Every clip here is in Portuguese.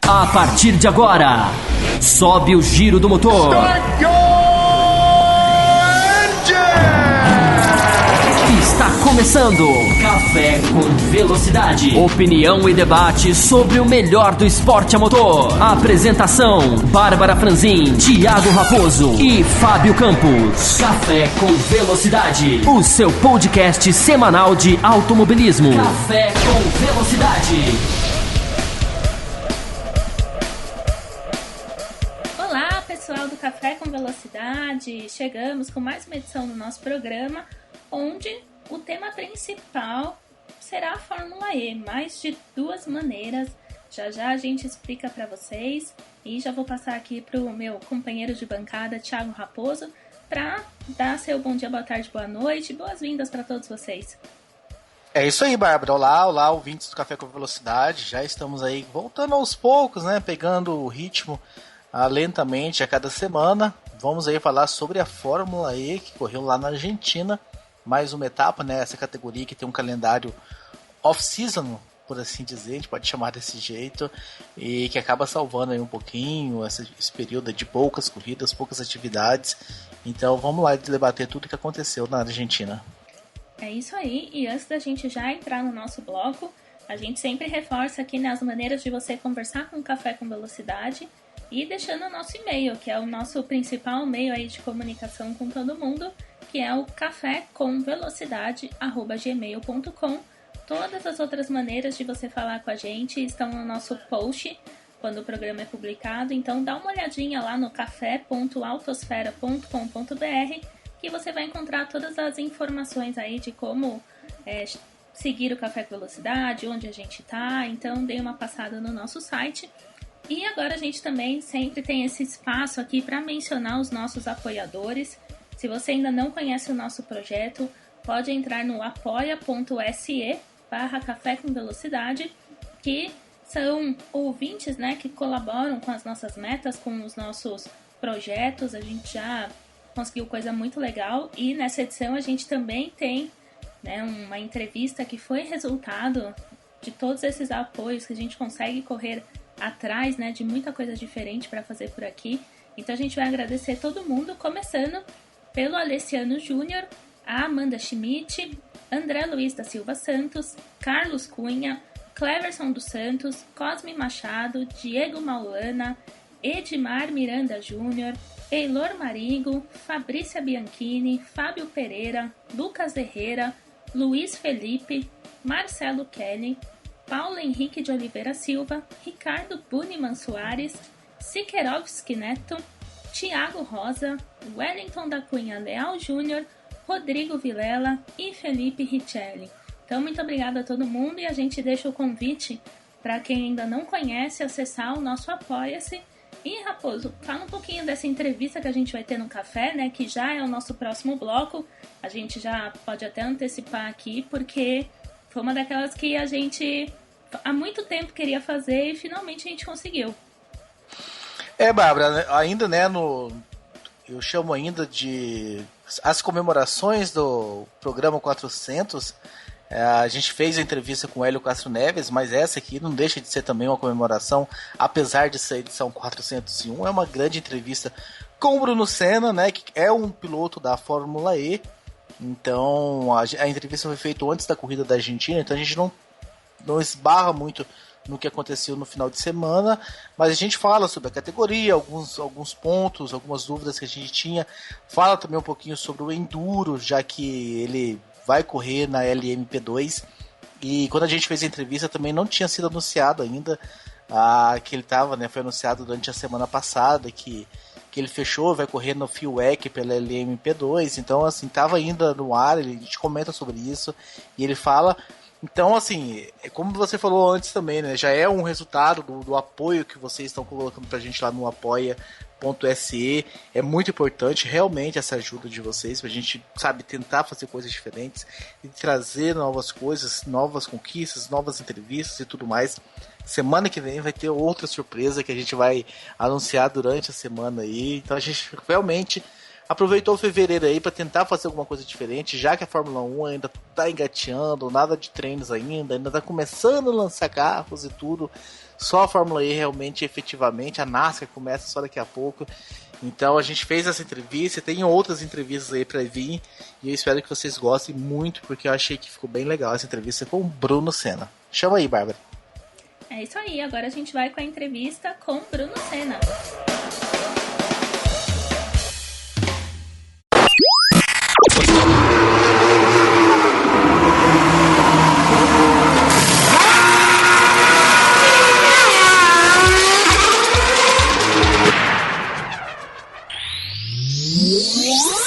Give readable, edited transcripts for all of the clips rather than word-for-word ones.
A partir de agora, sobe o giro do motor. Está começando Café com Velocidade. Opinião e debate sobre o melhor do esporte a motor. Apresentação: Bárbara Franzin, Thiago Raposo e Fábio Campos. Café com Velocidade, o seu podcast semanal de automobilismo. Café com Velocidade. Pessoal do Café com Velocidade, chegamos com mais uma edição do nosso programa, onde o tema principal será a Fórmula E, mas de duas maneiras. Já já a gente explica para vocês e já vou passar aqui para o meu companheiro de bancada, Thiago Raposo, para dar seu bom dia, boa tarde, boa noite, boas-vindas para todos vocês. É isso aí, Bárbara. Olá, ouvintes do Café com Velocidade. Já estamos aí voltando aos poucos, né? Pegando o ritmo lentamente a cada semana. Vamos aí falar sobre a Fórmula E que correu lá na Argentina, mais uma etapa, né? Essa categoria que tem um calendário off-season, por assim dizer, a gente pode chamar desse jeito, e que acaba salvando aí um pouquinho esse período de poucas corridas, poucas atividades. Então vamos lá debater tudo o que aconteceu na Argentina. É isso aí, e antes da gente já entrar no nosso bloco, a gente sempre reforça aqui nas maneiras de você conversar com o Café com Velocidade e deixando o nosso e-mail, que é o nosso principal meio aí de comunicação com todo mundo, que é o cafécomvelocidade@gmail.com. Todas as outras maneiras de você falar com a gente estão no nosso post, quando o programa é publicado. Então dá uma olhadinha lá no café.autosfera.com.br, que você vai encontrar todas as informações aí de como seguir o Café com Velocidade, onde a gente tá. Então dê uma passada no nosso site. E agora a gente também sempre tem esse espaço aqui para mencionar os nossos apoiadores. Se você ainda não conhece o nosso projeto, pode entrar no apoia.se/Café com Velocidade, que são ouvintes, né, que colaboram com as nossas metas, com os nossos projetos. A gente já conseguiu coisa muito legal e nessa edição a gente também tem, né, uma entrevista que foi resultado de todos esses apoios que a gente consegue correr atrás, né, de muita coisa diferente para fazer por aqui. Então a gente vai agradecer todo mundo, começando pelo Alessiano Júnior, a Amanda Schmidt, André Luiz da Silva Santos, Carlos Cunha, Cleverson dos Santos, Cosme Machado, Diego Maulana, Edmar Miranda Júnior, Eilor Marigo, Fabrícia Bianchini, Fábio Pereira, Lucas Herrera, Luiz Felipe, Marcelo Kelly, Paulo Henrique de Oliveira Silva, Ricardo Buniman Soares, Sikerovski Neto, Tiago Rosa, Wellington da Cunha Leal Júnior, Rodrigo Vilela e Felipe Richelli. Então, muito obrigada a todo mundo e a gente deixa o convite para quem ainda não conhece acessar o nosso Apoia-se. E, Raposo, fala um pouquinho dessa entrevista que a gente vai ter no café, né, que já é o nosso próximo bloco. A gente já pode até antecipar aqui, porque foi uma daquelas que a gente há muito tempo queria fazer e finalmente a gente conseguiu. Bárbara, ainda, né, eu chamo ainda de as comemorações do programa 400. A gente fez a entrevista com o Hélio Castro Neves, mas essa aqui não deixa de ser também uma comemoração, apesar de ser a edição 401. É uma grande entrevista com o Bruno Senna, né, que é um piloto da Fórmula E. Então a entrevista foi feita antes da corrida da Argentina, então a gente não esbarra muito no que aconteceu no final de semana, mas a gente fala sobre a categoria, alguns pontos, algumas dúvidas que a gente tinha. Fala também um pouquinho sobre o Enduro, já que ele vai correr na LMP2, e quando a gente fez a entrevista também não tinha sido anunciado ainda que ele estava, né, foi anunciado durante a semana passada que ele fechou, vai correr no FIWEC pela LMP2, então assim, estava ainda no ar, a gente comenta sobre isso, e ele fala. Então, assim, como você falou antes também, né, já é um resultado do apoio que vocês estão colocando pra gente lá no apoia.se. É muito importante realmente essa ajuda de vocês, pra gente, sabe, tentar fazer coisas diferentes e trazer novas coisas, novas conquistas, novas entrevistas e tudo mais. Semana que vem vai ter outra surpresa que a gente vai anunciar durante a semana aí. Então a gente realmente aproveitou o fevereiro aí para tentar fazer alguma coisa diferente, já que a Fórmula 1 ainda tá engateando, nada de treinos ainda tá começando a lançar carros e tudo. só a Fórmula E realmente, efetivamente, a NASCAR começa só daqui a pouco. Então a gente fez essa entrevista, tem outras entrevistas aí pra vir, e eu espero que vocês gostem muito, porque eu achei que ficou bem legal essa entrevista com o Bruno Senna. Chama aí, Bárbara. É isso aí, agora a gente vai com a entrevista com Bruno Senna.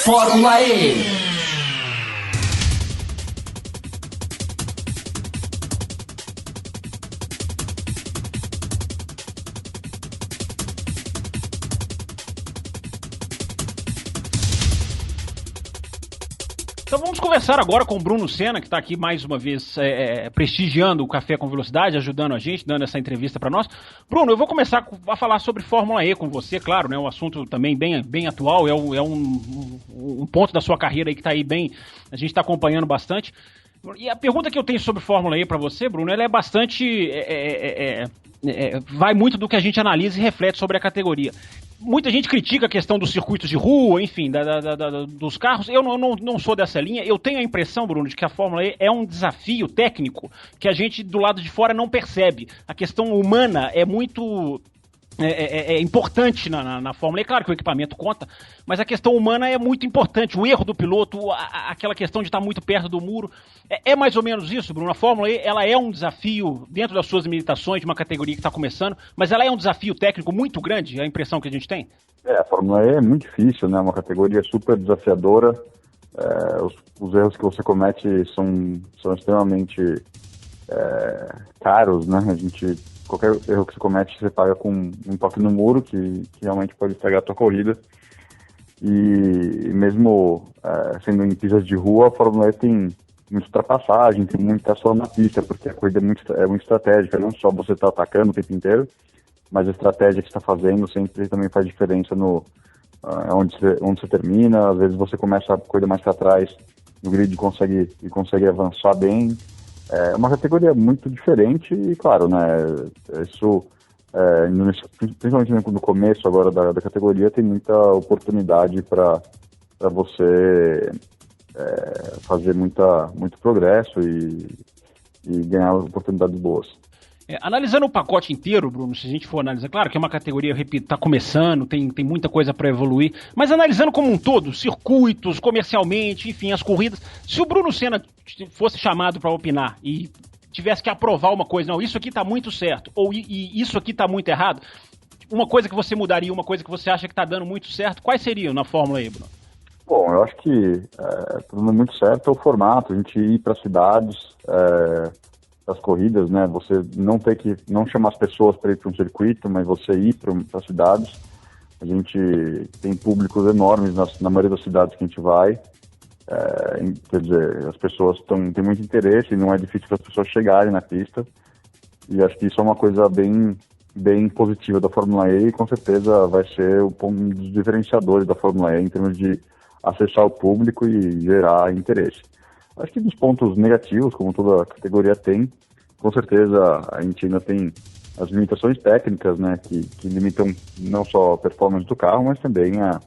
Fórmula E. Então vamos conversar agora com o Bruno Senna, que está aqui mais uma vez prestigiando o Café com Velocidade, ajudando a gente, dando essa entrevista para nós. Bruno, eu vou começar a falar sobre Fórmula E com você, claro, né? Um assunto também bem atual, é um ponto da sua carreira aí que está aí bem, a gente está acompanhando bastante. E a pergunta que eu tenho sobre Fórmula E para você, Bruno, ela é bastante... vai muito do que a gente analisa e reflete sobre a categoria. Muita gente critica a questão dos circuitos de rua, enfim, dos carros. Eu não sou dessa linha. Eu tenho a impressão, Bruno, de que a Fórmula E é um desafio técnico que a gente do lado de fora não percebe. A questão humana é muito... É importante na Fórmula E, claro que o equipamento conta, mas a questão humana é muito importante, o erro do piloto, aquela questão de estar muito perto do muro, é mais ou menos isso, Bruno. A Fórmula E, ela é um desafio dentro das suas limitações de uma categoria que está começando, mas ela é um desafio técnico muito grande, é a impressão que a gente tem? A Fórmula E é muito difícil, né, uma categoria super desafiadora, os erros que você comete são extremamente caros, né, qualquer erro que você comete, você paga com um toque no muro, que realmente pode estragar a tua corrida. E mesmo sendo em pistas de rua, a Fórmula E tem muita ultrapassagem, tem muita ação na pista, porque a corrida é muito estratégica, não só você está atacando o tempo inteiro, mas a estratégia que você está fazendo sempre também faz diferença no onde você termina. Às vezes você começa a corrida mais para trás no grid e consegue avançar bem. É uma categoria muito diferente e, claro, né, isso, principalmente no começo agora da categoria, tem muita oportunidade para você fazer muito progresso e ganhar oportunidades boas. Analisando o pacote inteiro, Bruno, se a gente for analisar, claro que é uma categoria, eu repito, está começando, tem muita coisa para evoluir, mas analisando como um todo, circuitos, comercialmente, enfim, as corridas, se o Bruno Senna fosse chamado para opinar e tivesse que aprovar uma coisa, não, isso aqui está muito certo, ou isso aqui está muito errado, uma coisa que você mudaria, uma coisa que você acha que está dando muito certo, quais seriam na Fórmula E, Bruno? Bom, eu acho que tudo muito certo é o formato, a gente ir para cidades... das corridas, né? Você não chamar as pessoas para ir para um circuito, mas você ir para cidades. A gente tem públicos enormes na maioria das cidades que a gente vai. Quer dizer, as pessoas têm muito interesse e não é difícil para as pessoas chegarem na pista. E acho que isso é uma coisa bem positiva da Fórmula E e com certeza vai ser um dos diferenciadores da Fórmula E em termos de acessar o público e gerar interesse. Acho que dos pontos negativos, como toda a categoria tem, com certeza a gente ainda tem as limitações técnicas, né, que limitam não só a performance do carro, mas também a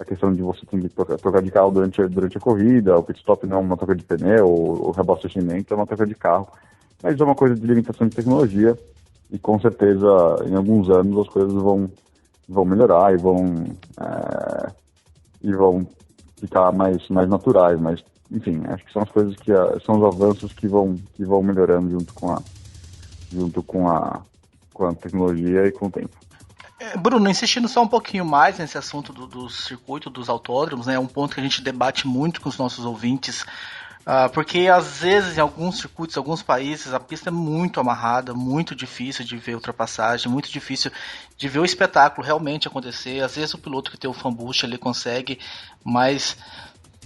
questão de você ter que trocar de carro durante a corrida, o pit stop não é uma troca de pneu, o reabastecimento é uma troca de carro. Mas é uma coisa de limitação de tecnologia e com certeza em alguns anos as coisas vão melhorar e vão ficar mais naturais, mas enfim, acho que são as coisas são os avanços que vão melhorando junto com a tecnologia e com o tempo. Bruno, insistindo só um pouquinho mais nesse assunto do circuito, dos autódromos, né, é um ponto que a gente debate muito com os nossos ouvintes, porque às vezes em alguns circuitos, alguns países, a pista é muito amarrada, muito difícil de ver ultrapassagem, muito difícil de ver o espetáculo realmente acontecer. Às vezes o piloto que tem o fan boost ele consegue, mas...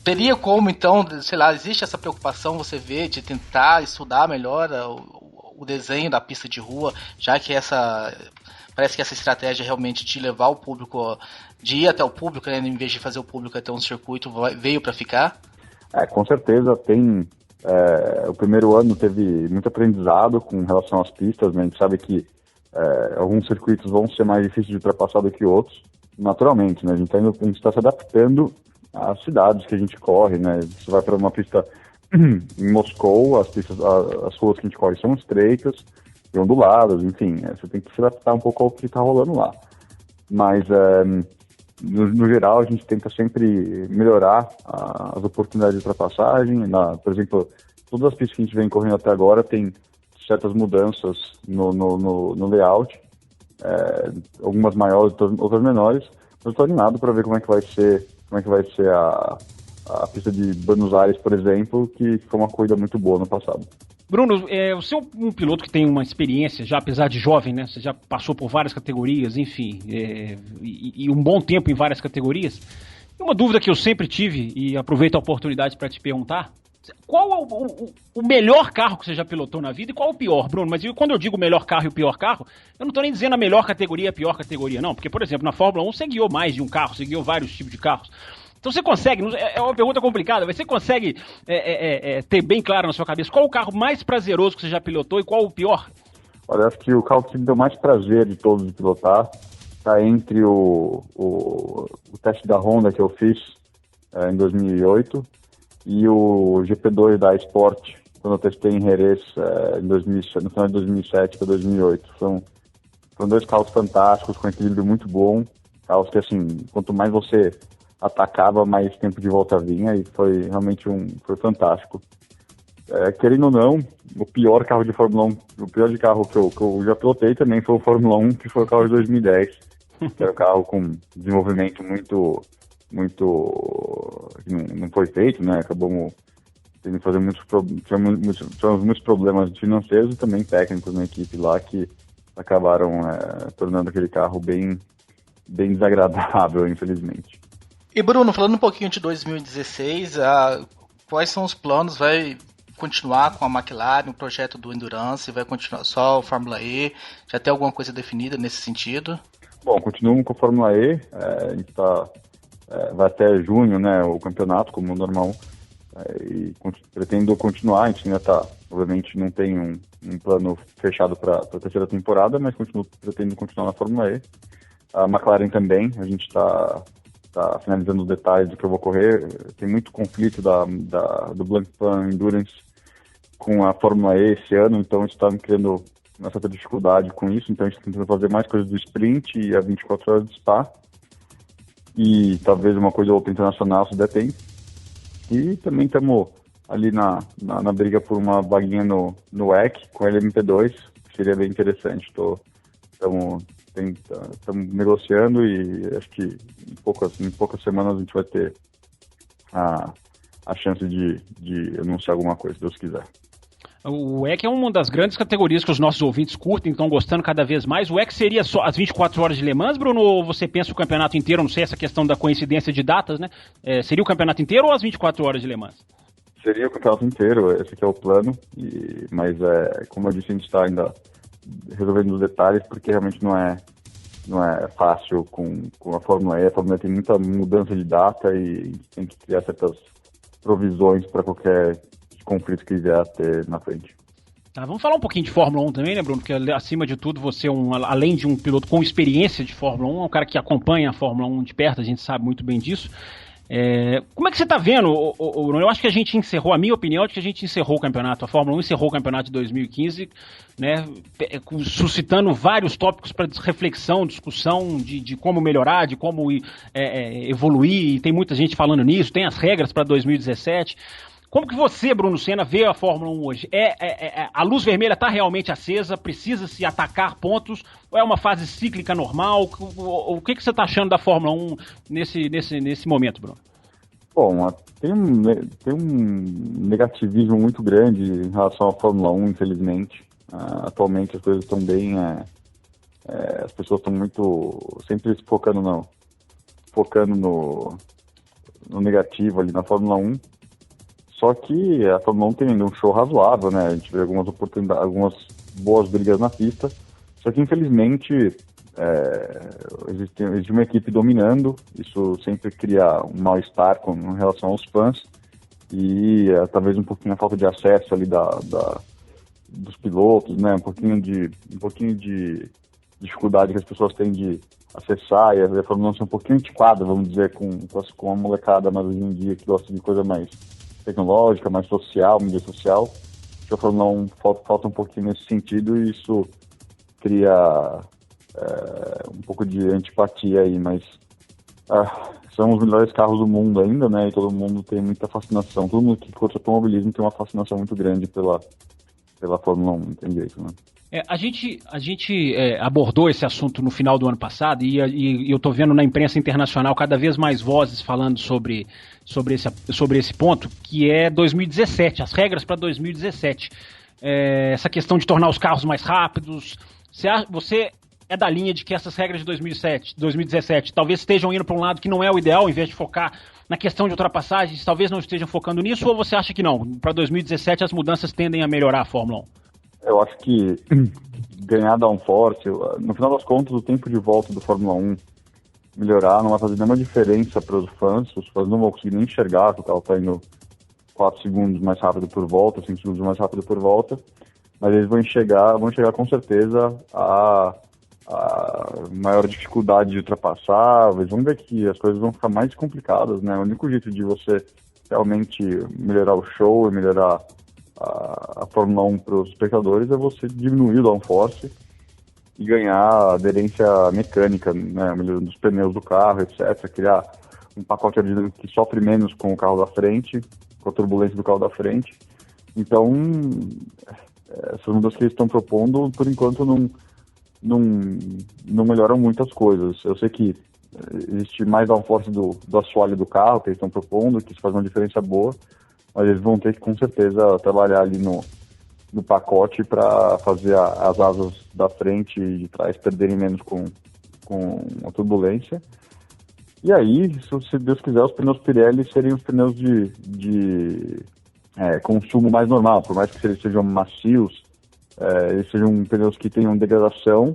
teria como, então, sei lá, existe essa preocupação, você vê, de tentar estudar melhor o desenho da pista de rua, já que parece que essa estratégia realmente de levar o público, de ir até o público, né, em vez de fazer o público até um circuito, veio para ficar? Com certeza tem O primeiro ano teve muito aprendizado com relação às pistas, né? A gente sabe que alguns circuitos vão ser mais difíceis de ultrapassar do que outros, naturalmente, né? A gente está se adaptando às cidades que a gente corre, né? Você vai para uma pista em Moscou, as ruas que a gente corre são estreitas e onduladas, enfim, você tem que se adaptar um pouco ao que está rolando lá. Mas, no geral, a gente tenta sempre melhorar as oportunidades de ultrapassagem. Por exemplo, todas as pistas que a gente vem correndo até agora tem certas mudanças no layout, algumas maiores, outras menores. Eu estou animado para ver como é que vai ser a pista de Buenos Aires, por exemplo, que foi uma corrida muito boa no passado. Bruno, você é um piloto que tem uma experiência, já apesar de jovem, né? Você já passou por várias categorias, enfim, e um bom tempo em várias categorias. E uma dúvida que eu sempre tive, e aproveito a oportunidade para te perguntar, qual é o melhor carro que você já pilotou na vida e qual é o pior, Bruno? Mas quando eu digo o melhor carro e o pior carro, eu não estou nem dizendo a melhor categoria e a pior categoria, não. Porque, por exemplo, na Fórmula 1 você guiou mais de um carro, você guiou vários tipos de carros. Então você consegue, é uma pergunta complicada, mas você consegue ter bem claro na sua cabeça qual o carro mais prazeroso que você já pilotou e qual o pior? Olha, acho que o carro que me deu mais prazer de todos de pilotar está entre o teste da Honda que eu fiz em 2008 e o GP2 da Sport, quando eu testei em Jerez no final de 2007 para 2008. Foram dois carros fantásticos, com equilíbrio muito bom, carros que, assim, quanto mais você atacava, mais tempo de volta vinha, e foi realmente foi fantástico. Querendo ou não, o pior carro de Fórmula 1, o pior de carro que eu já pilotei também foi o Fórmula 1, que foi o carro de 2010, que era um carro com desenvolvimento muito não foi feito, né? Acabamos tendo que fazer muitos problemas financeiros e também técnicos na equipe lá que acabaram tornando aquele carro bem desagradável, infelizmente. E Bruno, falando um pouquinho de 2016, quais são os planos? Vai continuar com a McLaren, o projeto do Endurance, vai continuar só o Fórmula E? Já tem alguma coisa definida nesse sentido? Bom, continuamos com a Fórmula E, a gente vai até junho, né, o campeonato, como normal, e pretendo continuar. A gente ainda obviamente não tem um plano fechado para a terceira temporada, mas pretendo continuar na Fórmula E. A McLaren também, a gente está finalizando os detalhes do que eu vou correr. Tem muito conflito do Blancpain Endurance com a Fórmula E esse ano, então a gente está criando uma certa dificuldade com isso, então a gente está tentando fazer mais coisas do sprint e a 24 horas de Spa, e talvez uma coisa ou outra internacional, se der tempo. E também estamos ali na briga por uma vaguinha no WEC com a LMP2, que seria bem interessante. Estamos negociando e acho que em poucas semanas a gente vai ter a chance de anunciar alguma coisa, se Deus quiser. O WEC é uma das grandes categorias que os nossos ouvintes curtem, estão gostando cada vez mais. O WEC seria só as 24 horas de Le Mans, Bruno, ou você pensa o campeonato inteiro? Não sei essa questão da coincidência de datas, né? Seria o campeonato inteiro ou as 24 horas de Le Mans? Seria o campeonato inteiro, esse aqui é o plano, mas como eu disse, a gente está ainda resolvendo os detalhes, porque realmente não é fácil com a Fórmula E. A Fórmula E tem muita mudança de data e tem que criar certas provisões para qualquer conflito que vier a ter na frente. Tá, vamos falar um pouquinho de Fórmula 1 também, né, Bruno? Porque acima de tudo você além de um piloto com experiência de Fórmula 1, é um cara que acompanha a Fórmula 1 de perto, a gente sabe muito bem disso. Como é que você está vendo, Bruno? Eu acho que a gente encerrou, a minha opinião é que a gente encerrou o campeonato, a Fórmula 1 encerrou o campeonato de 2015, né, suscitando vários tópicos para reflexão, discussão de como melhorar, de como evoluir, e tem muita gente falando nisso, tem as regras para 2017. Como que você, Bruno Senna, vê a Fórmula 1 hoje? A luz vermelha está realmente acesa? Precisa-se atacar pontos? Ou é uma fase cíclica normal? O que você está achando da Fórmula 1 nesse momento, Bruno? Bom, tem um negativismo muito grande em relação à Fórmula 1, infelizmente. Atualmente as coisas estão bem... as pessoas estão muito... sempre focando no negativo ali na Fórmula 1. Só que a Fórmula 1 tem ainda um show razoável, né? A gente vê algumas oportunidades, algumas boas brigas na pista. Só que, infelizmente, existe uma equipe dominando. Isso sempre cria um mal-estar em relação aos fãs. e talvez um pouquinho a falta de acesso ali dos pilotos, né? Um pouquinho de dificuldade que as pessoas têm de acessar, e a Fórmula 1 ser um pouquinho antiquada, vamos dizer, com a molecada mais hoje em dia que gosta de coisa mais tecnológica, mais social, mídia social. Acho que a Fórmula 1 falta um pouquinho nesse sentido, e isso cria um pouco de antipatia aí, mas são os melhores carros do mundo ainda, né? E todo mundo tem muita fascinação. Todo mundo que curte automobilismo tem uma fascinação muito grande pela Fórmula 1, não tem jeito, né? A gente abordou esse assunto no final do ano passado e eu estou vendo na imprensa internacional cada vez mais vozes falando sobre esse ponto, que é 2017, as regras para 2017. Essa questão de tornar os carros mais rápidos. Você é da linha de que essas regras de 2017 talvez estejam indo para um lado que não é o ideal, em vez de focar na questão de ultrapassagens, talvez não estejam focando nisso, ou você acha que não? Para 2017 as mudanças tendem a melhorar a Fórmula 1? Eu acho que ganhar downforce, no final das contas, o tempo de volta do Fórmula 1 melhorar não vai fazer nenhuma diferença para os fãs não vão conseguir nem enxergar que o carro está indo 4 segundos mais rápido por volta, 5 segundos mais rápido por volta, mas eles vão chegar com certeza a maior dificuldade de ultrapassar. Eles vão ver que as coisas vão ficar mais complicadas, né? O único jeito de você realmente melhorar o show e melhorar a Fórmula 1 para os espectadores é você diminuir o downforce e ganhar aderência mecânica, né, melhorando os pneus do carro, etc. Criar um pacote aerodinâmico que sofre menos com o carro da frente, com a turbulência do carro da frente. Então, essas mudanças que eles estão propondo, por enquanto, não melhoram muitas coisas. Eu sei que existe mais downforce do assoalho do carro que eles estão propondo, que isso faz uma diferença boa, mas eles vão ter que, com certeza, trabalhar ali no pacote para fazer as asas da frente e de trás perderem menos com a turbulência. E aí, se Deus quiser, os pneus Pirelli seriam os pneus de consumo mais normal, por mais que eles sejam macios, eles sejam pneus que tenham degradação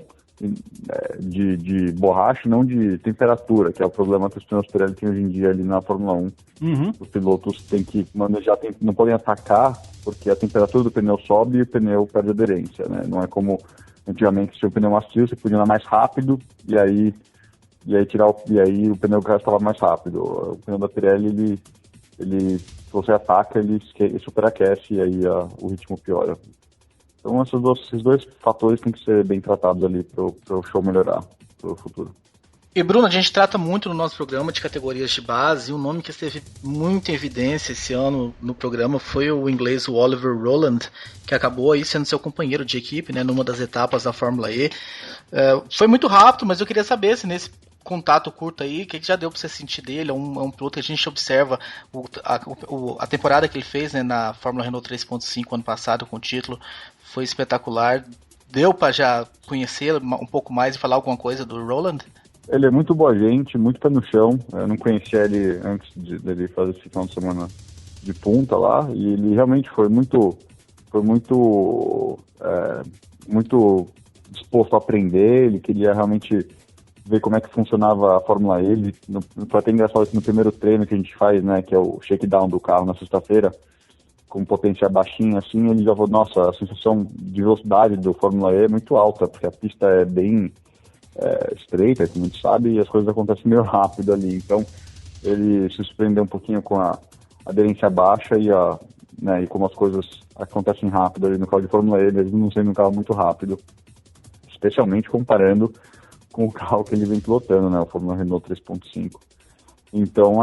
de borracha, não de temperatura, que é o problema que os pneus Pirelli têm hoje em dia ali na Fórmula 1. Uhum. Os pilotos têm que manejar, não podem atacar, porque a temperatura do pneu sobe e o pneu perde aderência, né? Não é como antigamente, se o pneu macio, você podia andar mais rápido e aí o pneu do carro estava mais rápido. O pneu da Pirelli, se você ataca, ele superaquece e aí o ritmo piora. Então esses dois fatores têm que ser bem tratados ali para o show melhorar para o futuro. E Bruno, a gente trata muito no nosso programa de categorias de base, e um nome que esteve muito em evidência esse ano no programa foi o inglês Oliver Rowland, que acabou aí sendo seu companheiro de equipe, né, numa das etapas da Fórmula E. Foi muito rápido, mas eu queria saber se nesse contato curto aí, o que já deu para você sentir dele? É um piloto que a gente observa a temporada que ele fez, né, na Fórmula Renault 3.5 ano passado com o título, foi espetacular. Deu para já conhecê-lo um pouco mais e falar alguma coisa do Rowland? Ele é muito boa gente, muito pé no chão. Eu não conhecia ele antes dele fazer esse final de semana de punta lá, e ele realmente foi muito disposto a aprender. Ele queria realmente ver como é que funcionava a Fórmula E. Foi até engraçado que no primeiro treino que a gente faz, né, que é o shakedown do carro na sexta-feira, com potência baixinha assim, ele já falou, nossa, a sensação de velocidade do Fórmula E é muito alta, porque a pista é bem estreita, como a gente sabe, e as coisas acontecem meio rápido ali. Então, ele se surpreendeu um pouquinho com a aderência baixa e como as coisas acontecem rápido ali no carro de Fórmula E, mesmo não sendo um carro muito rápido, especialmente comparando com o carro que ele vem pilotando, né, o Fórmula Renault 3.5. Então,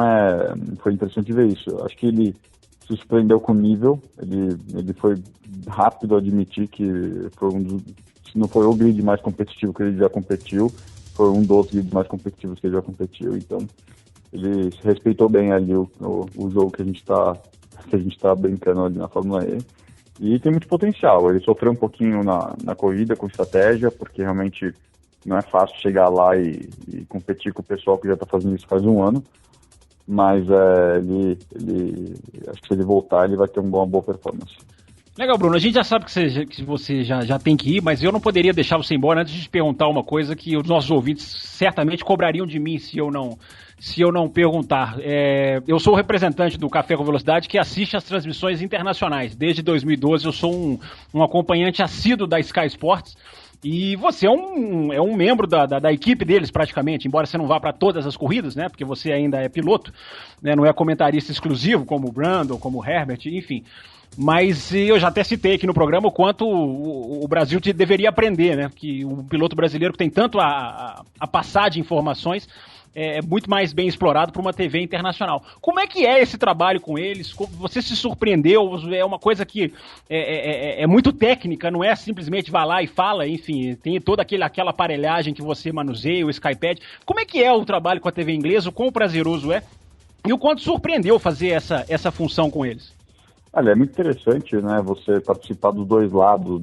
foi interessante ver isso. Acho que ele se surpreendeu com o nível, ele foi rápido a admitir que foi se não foi o grid mais competitivo que ele já competiu, foi um dos grids mais competitivos que ele já competiu. Então, ele respeitou bem ali o jogo que a gente tá brincando ali na Fórmula E. E tem muito potencial. Ele sofreu um pouquinho na corrida com estratégia, porque realmente não é fácil chegar lá e competir com o pessoal que já está fazendo isso faz um ano. Mas ele acho que se ele voltar, ele vai ter uma boa performance. Legal, Bruno. A gente já sabe que você já tem que ir, mas eu não poderia deixar você embora antes de te perguntar uma coisa que os nossos ouvintes certamente cobrariam de mim se eu não perguntar. Eu sou o representante do Café com Velocidade que assiste às transmissões internacionais. Desde 2012 eu sou um acompanhante assíduo da Sky Sports. E você é um membro da equipe deles, praticamente, embora você não vá para todas as corridas, né? Porque você ainda é piloto, né? Não é comentarista exclusivo, como o Brandon, como o Herbert, enfim. Mas eu já até citei aqui no programa o quanto o Brasil deveria aprender, né? Que o piloto brasileiro que tem tanto a passar de informações é muito mais bem explorado por uma TV internacional. Como é que é esse trabalho com eles? Você se surpreendeu? É uma coisa que é muito técnica, não é simplesmente vá lá e fala, enfim, tem toda aquela aparelhagem que você manuseia, o Skypad. Como é que é o trabalho com a TV inglesa? O quão prazeroso é? E o quanto surpreendeu fazer essa função com eles? Olha, é muito interessante, né, você participar dos dois lados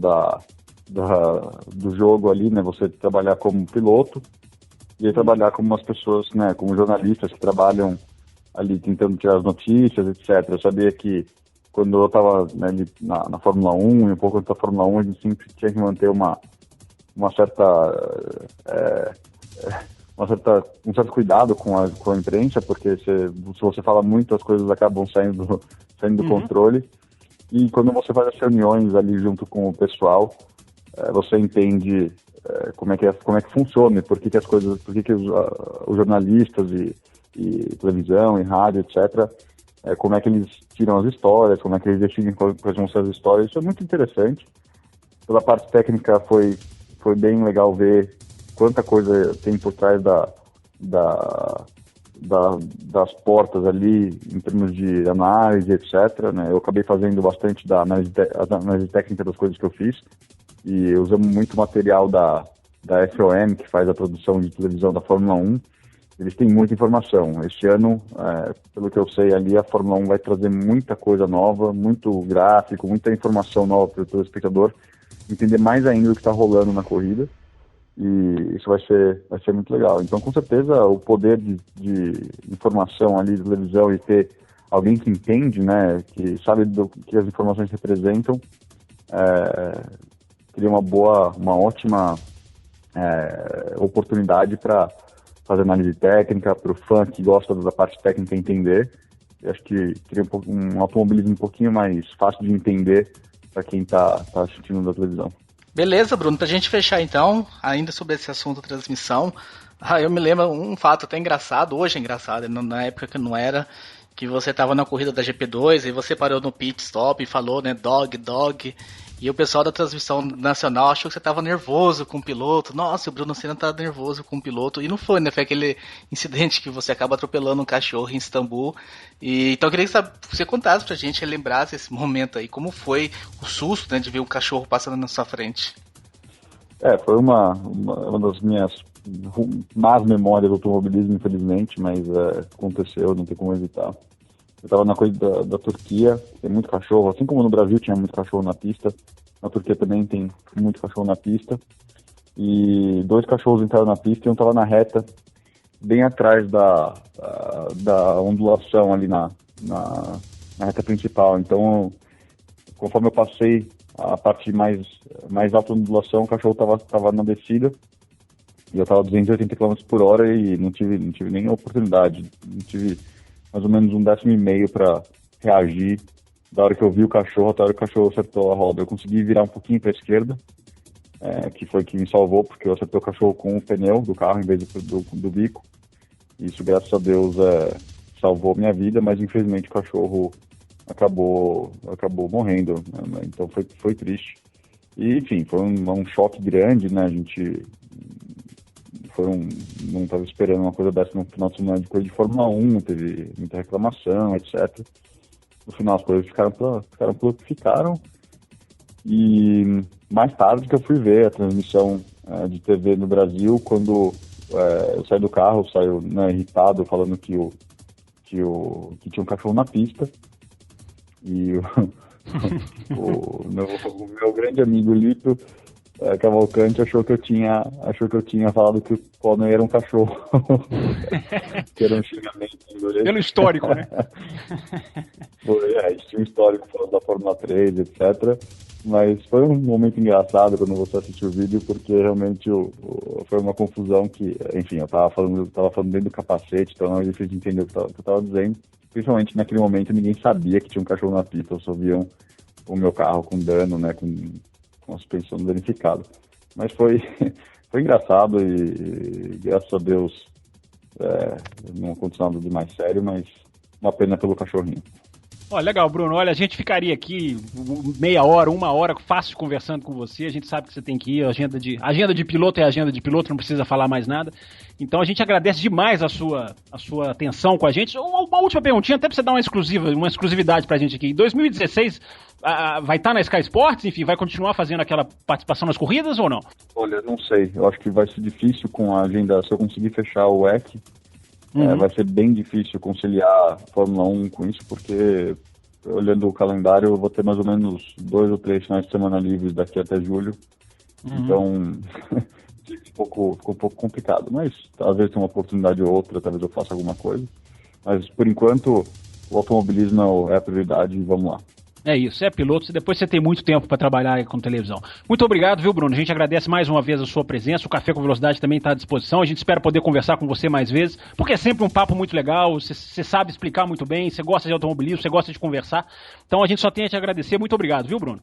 do jogo ali, né, você trabalhar como piloto e aí trabalhar como umas pessoas, né, como jornalistas que trabalham ali tentando tirar as notícias, etc. Eu sabia que quando eu estava, né, na Fórmula 1 e um pouco antes da Fórmula 1, a gente sempre tinha que manter um certo cuidado com a imprensa, porque se você fala muito, as coisas acabam saindo do controle. E quando você faz as reuniões ali junto com o pessoal, você entende como é que funciona, por que as coisas, por que os jornalistas e televisão e rádio, etc., como é que eles tiram as histórias, como é que eles decidem quais vão ser as histórias. Isso é muito interessante. Pela parte técnica foi bem legal ver quanta coisa tem por trás das portas ali, em termos de análise, etc., né? Eu acabei fazendo bastante da análise técnica das coisas que eu fiz, e usamos muito material da FOM, que faz a produção de televisão da Fórmula 1. Eles têm muita informação. Este ano, pelo que eu sei ali, a Fórmula 1 vai trazer muita coisa nova, muito gráfico, muita informação nova para o telespectador entender mais ainda o que está rolando na corrida. E isso vai ser muito legal. Então, com certeza, o poder de informação ali de televisão e ter alguém que entende, né, que sabe do que as informações representam, seria uma ótima oportunidade para fazer análise técnica, para o fã que gosta da parte técnica entender. Eu acho que teria um automobilismo um pouquinho mais fácil de entender para quem está assistindo da televisão. Beleza, Bruno, pra gente fechar então, ainda sobre esse assunto da transmissão, eu me lembro um fato até engraçado, hoje é engraçado, na época que não era, que você tava na corrida da GP2 e você parou no pit stop e falou, né, dog, e o pessoal da transmissão nacional achou que você tava nervoso com o piloto. Nossa, o Bruno Senna tá nervoso com o piloto. E não foi, né? Foi aquele incidente que você acaba atropelando um cachorro em Istambul. Então eu queria que você contasse pra gente, lembrasse esse momento aí. Como foi o susto, né, de ver um cachorro passando na sua frente? Foi uma das minhas más memórias do automobilismo, infelizmente, mas aconteceu, não tem como evitar. Eu estava na corrida da Turquia, tem muito cachorro, assim como no Brasil tinha muito cachorro na pista, na Turquia também tem muito cachorro na pista, e 2 cachorros entraram na pista e um estava na reta, bem atrás da ondulação ali na reta principal. Então, conforme eu passei a parte mais alta da ondulação, o cachorro estava na descida, e eu estava a 280 km por hora e não tive nem oportunidade, não tive mais ou menos 1,5 décimo para reagir da hora que eu vi o cachorro até a hora que o cachorro acertou a roda. Eu consegui virar um pouquinho para a esquerda, que foi que me salvou, porque eu acertei o cachorro com o pneu do carro em vez do bico. Isso, graças a Deus, salvou minha vida, mas infelizmente o cachorro acabou morrendo, né? Então foi triste. E, enfim, foi um choque grande, né? A gente não estava esperando uma coisa dessa no final de semana de coisa de Fórmula 1, teve muita reclamação, etc. No final as coisas ficaram pelo que ficaram. E mais tarde que eu fui ver a transmissão de TV no Brasil, quando eu saí do carro, né, irritado, falando que tinha um cachorro na pista. E o meu grande amigo Lito Cavalcante achou que eu tinha falado que o Conway era um cachorro. Que era um xingamento em inglês. Pelo histórico, né? A gente tinha um histórico falando da Fórmula 3, etc. Mas foi um momento engraçado quando você assistiu o vídeo, porque realmente foi uma confusão que, enfim, eu tava falando dentro do capacete, então não é difícil de entender o que eu tava dizendo. Principalmente naquele momento ninguém sabia que tinha um cachorro na pista, só viam o meu carro com dano, né, com a suspensão danificada. Mas foi engraçado e graças a Deus não aconteceu nada de mais sério, mas uma pena pelo cachorrinho. Legal, Bruno. Olha, a gente ficaria aqui meia hora, 1 hora, fácil conversando com você. A gente sabe que você tem que ir. Agenda de piloto é agenda de piloto, não precisa falar mais nada. Então a gente agradece demais a sua atenção com a gente. Uma última perguntinha, até pra você dar uma exclusividade pra gente aqui. Em 2016, vai estar na Sky Sports? Enfim, vai continuar fazendo aquela participação nas corridas ou não? Olha, não sei. Eu acho que vai ser difícil com a agenda. Se eu conseguir fechar o WEC, vai ser bem difícil conciliar a Fórmula 1 com isso, porque olhando o calendário eu vou ter mais ou menos 2 ou 3 finais de semana livres daqui até julho. Então ficou um pouco complicado, mas talvez tenha uma oportunidade ou outra, talvez eu faça alguma coisa. Mas por enquanto o automobilismo é a prioridade e vamos lá. É isso, é piloto, e depois você tem muito tempo para trabalhar com televisão. Muito obrigado, viu, Bruno? A gente agradece mais uma vez a sua presença, o Café com Velocidade também está à disposição, a gente espera poder conversar com você mais vezes, porque é sempre um papo muito legal, você sabe explicar muito bem, você gosta de automobilismo, você gosta de conversar, então a gente só tem a te agradecer. Muito obrigado, viu, Bruno?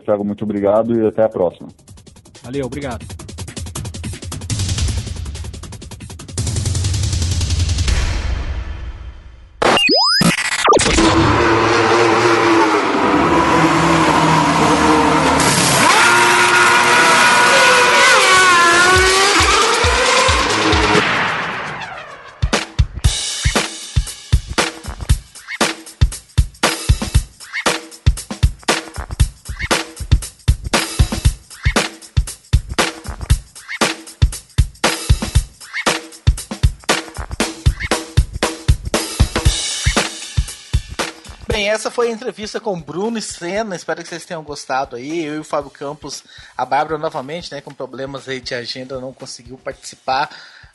Thiago, muito obrigado e até a próxima. Valeu, obrigado. Bem, essa foi a entrevista com Bruno Senna, espero que vocês tenham gostado aí. Eu e o Fábio Campos, a Bárbara novamente, né, com problemas aí de agenda, não conseguiu participar,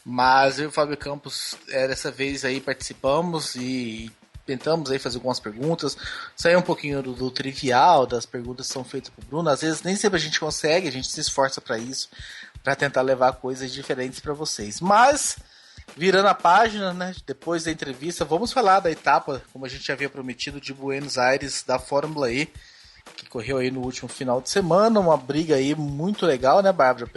mas eu e o Fábio Campos dessa vez aí participamos e tentamos aí fazer algumas perguntas, sair um pouquinho do trivial, das perguntas que são feitas pro Bruno. Às vezes nem sempre a gente consegue, a gente se esforça para isso, para tentar levar coisas diferentes para vocês. Mas virando a página, né, depois da entrevista, vamos falar da etapa, como a gente já havia prometido, de Buenos Aires da Fórmula E, que correu aí no último final de semana, uma briga aí muito legal, né, Bárbara,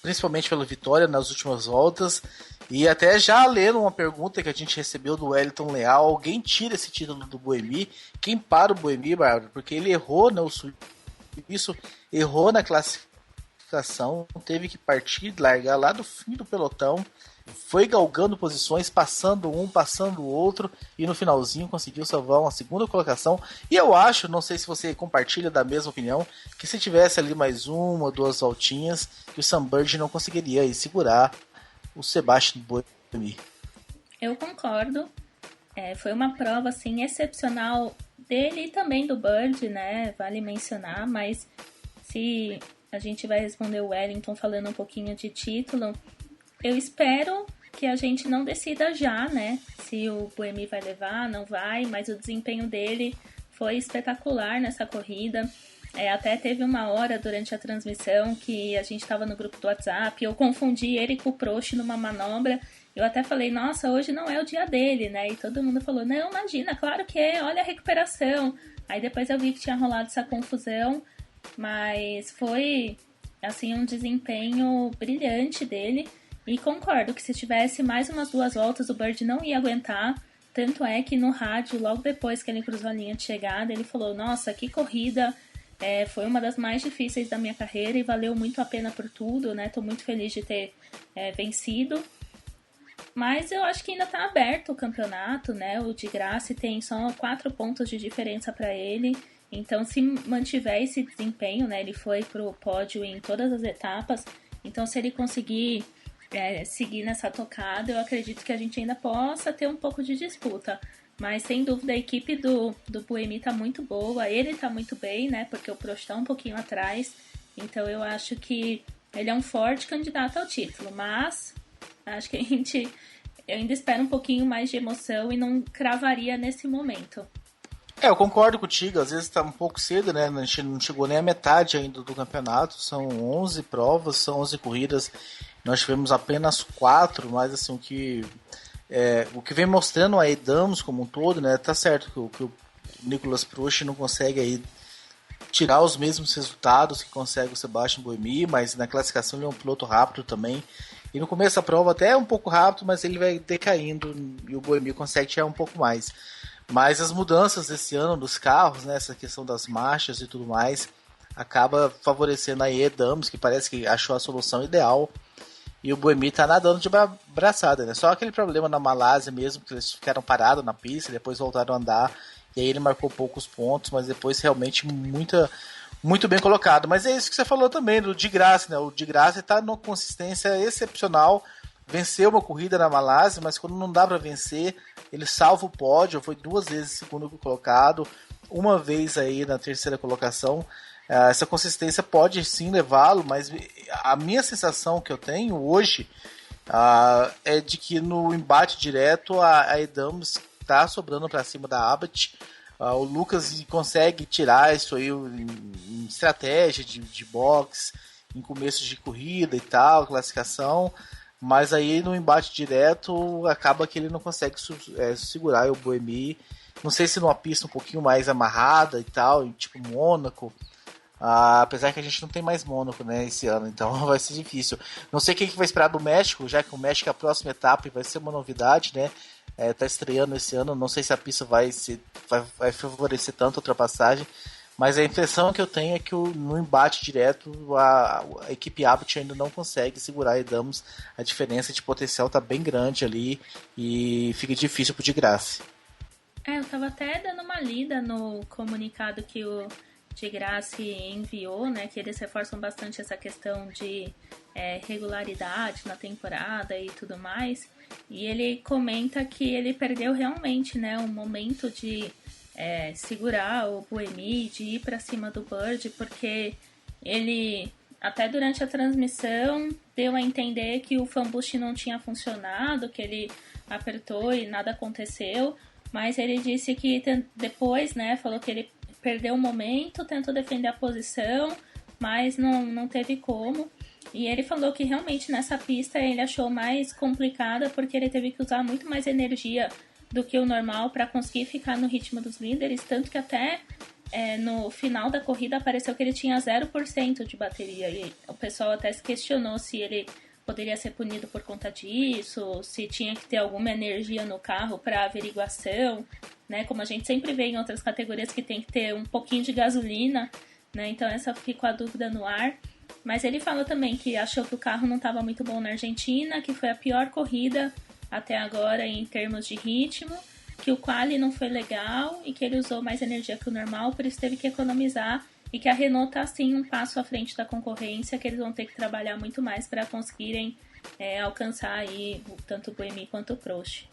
principalmente pela vitória nas últimas voltas, e até já lendo uma pergunta que a gente recebeu do Wellington Leal, alguém tira esse título do Buemi? Quem para o Buemi, Bárbara? Porque ele errou, né, o suíço errou na classificação, teve que partir, largar lá do fim do pelotão, foi galgando posições, passando um, passando o outro, e no finalzinho conseguiu salvar uma segunda colocação. E eu acho, não sei se você compartilha da mesma opinião, que se tivesse ali mais 1 ou 2 voltinhas, que o Sam Bird não conseguiria aí segurar o Sebastian Buemi. Eu concordo. Foi uma prova assim excepcional dele e também do Bird, né? Vale mencionar, mas se a gente vai responder o Wellington falando um pouquinho de título, eu espero que a gente não decida já, né? Se o Buemi vai levar, não vai, mas o desempenho dele foi espetacular nessa corrida. Até teve uma hora durante a transmissão que a gente estava no grupo do WhatsApp, eu confundi ele com o Prost numa manobra. Eu até falei, nossa, hoje não é o dia dele, né? E todo mundo falou, não, imagina, claro que é, olha a recuperação. Aí depois eu vi que tinha rolado essa confusão, mas foi, assim, um desempenho brilhante dele. E concordo que se tivesse mais umas 2 voltas, o Bird não ia aguentar. Tanto é que no rádio, logo depois que ele cruzou a linha de chegada, ele falou, nossa, que corrida, foi uma das mais difíceis da minha carreira e valeu muito a pena por tudo, né? Tô muito feliz de ter vencido. Mas eu acho que ainda tá aberto o campeonato, né? O de Graça tem só 4 pontos de diferença para ele. Então, se mantiver esse desempenho, né? Ele foi pro pódio em todas as etapas. Então, se ele conseguir seguir nessa tocada, eu acredito que a gente ainda possa ter um pouco de disputa. Mas, sem dúvida, a equipe do Buemi tá muito boa. Ele tá muito bem, né? Porque o Prost tá um pouquinho atrás. Então eu acho que ele é um forte candidato ao título, mas acho que eu ainda espero um pouquinho mais de emoção e não cravaria nesse momento. Eu concordo contigo, às vezes tá um pouco cedo, né? A gente não chegou nem à metade ainda do campeonato, são 11 provas, são 11 corridas, nós tivemos apenas 4, mas assim, o que vem mostrando a Edams como um todo, né? Tá certo que o Nicolas Prost não consegue aí tirar os mesmos resultados que consegue o Sebastian Buemi, mas na classificação ele é um piloto rápido também. E no começo da prova até é um pouco rápido, mas ele vai decaindo e o Buemi consegue tirar um pouco mais. Mas as mudanças desse ano dos carros, né, essa questão das marchas e tudo mais, acaba favorecendo a Edams, que parece que achou a solução ideal. E o Buemi tá nadando de braçada, né? Só aquele problema na Malásia mesmo, que eles ficaram parados na pista, depois voltaram a andar. E aí ele marcou poucos pontos, mas depois realmente muito bem colocado. Mas é isso que você falou também, do Di Grassi, né? O Di Grassi tá numa consistência excepcional. Venceu uma corrida na Malásia, mas quando não dá para vencer, ele salva o pódio. Foi 2 vezes segundo colocado, uma vez aí na terceira colocação. Essa consistência pode sim levá-lo, mas a minha sensação que eu tenho hoje é de que no embate direto a Edams está sobrando para cima da Abt. O Lucas consegue tirar isso aí em estratégia de box, em começo de corrida e tal, classificação, mas aí no embate direto acaba que ele não consegue segurar o Buemi. Não sei se numa pista um pouquinho mais amarrada e tal, tipo Mônaco. Apesar que a gente não tem mais Mônaco, né, esse ano, então vai ser difícil. Não sei o que vai esperar do México, já que o México é a próxima etapa e vai ser uma novidade, né? Tá estreando esse ano, não sei se a pista vai favorecer tanto a ultrapassagem, mas a impressão que eu tenho é que no embate direto a equipe Abt ainda não consegue segurar a Edams. A diferença de potencial tá bem grande ali e fica difícil pro Di Grassi. Eu tava até dando uma lida no comunicado que o Di Grassi enviou, né, que eles reforçam bastante essa questão de regularidade na temporada e tudo mais, e ele comenta que ele perdeu realmente, né, um momento de segurar o Buemi, de ir para cima do Bird, porque ele, até durante a transmissão, deu a entender que o fan boost não tinha funcionado, que ele apertou e nada aconteceu, mas ele disse que depois, né, falou que ele perdeu o momento, tentou defender a posição, mas não teve como. E ele falou que realmente nessa pista ele achou mais complicada porque ele teve que usar muito mais energia do que o normal para conseguir ficar no ritmo dos líderes, tanto que até no final da corrida apareceu que ele tinha 0% de bateria. E o pessoal até se questionou se ele poderia ser punido por conta disso, se tinha que ter alguma energia no carro para averiguação, né? Como a gente sempre vê em outras categorias que tem que ter um pouquinho de gasolina, né? Então essa ficou a dúvida no ar. Mas ele falou também que achou que o carro não estava muito bom na Argentina, que foi a pior corrida até agora em termos de ritmo, que o quali não foi legal e que ele usou mais energia que o normal, por isso teve que economizar, e que a Renault está sim um passo à frente da concorrência, que eles vão ter que trabalhar muito mais para conseguirem alcançar aí tanto o Buemi quanto o Prost.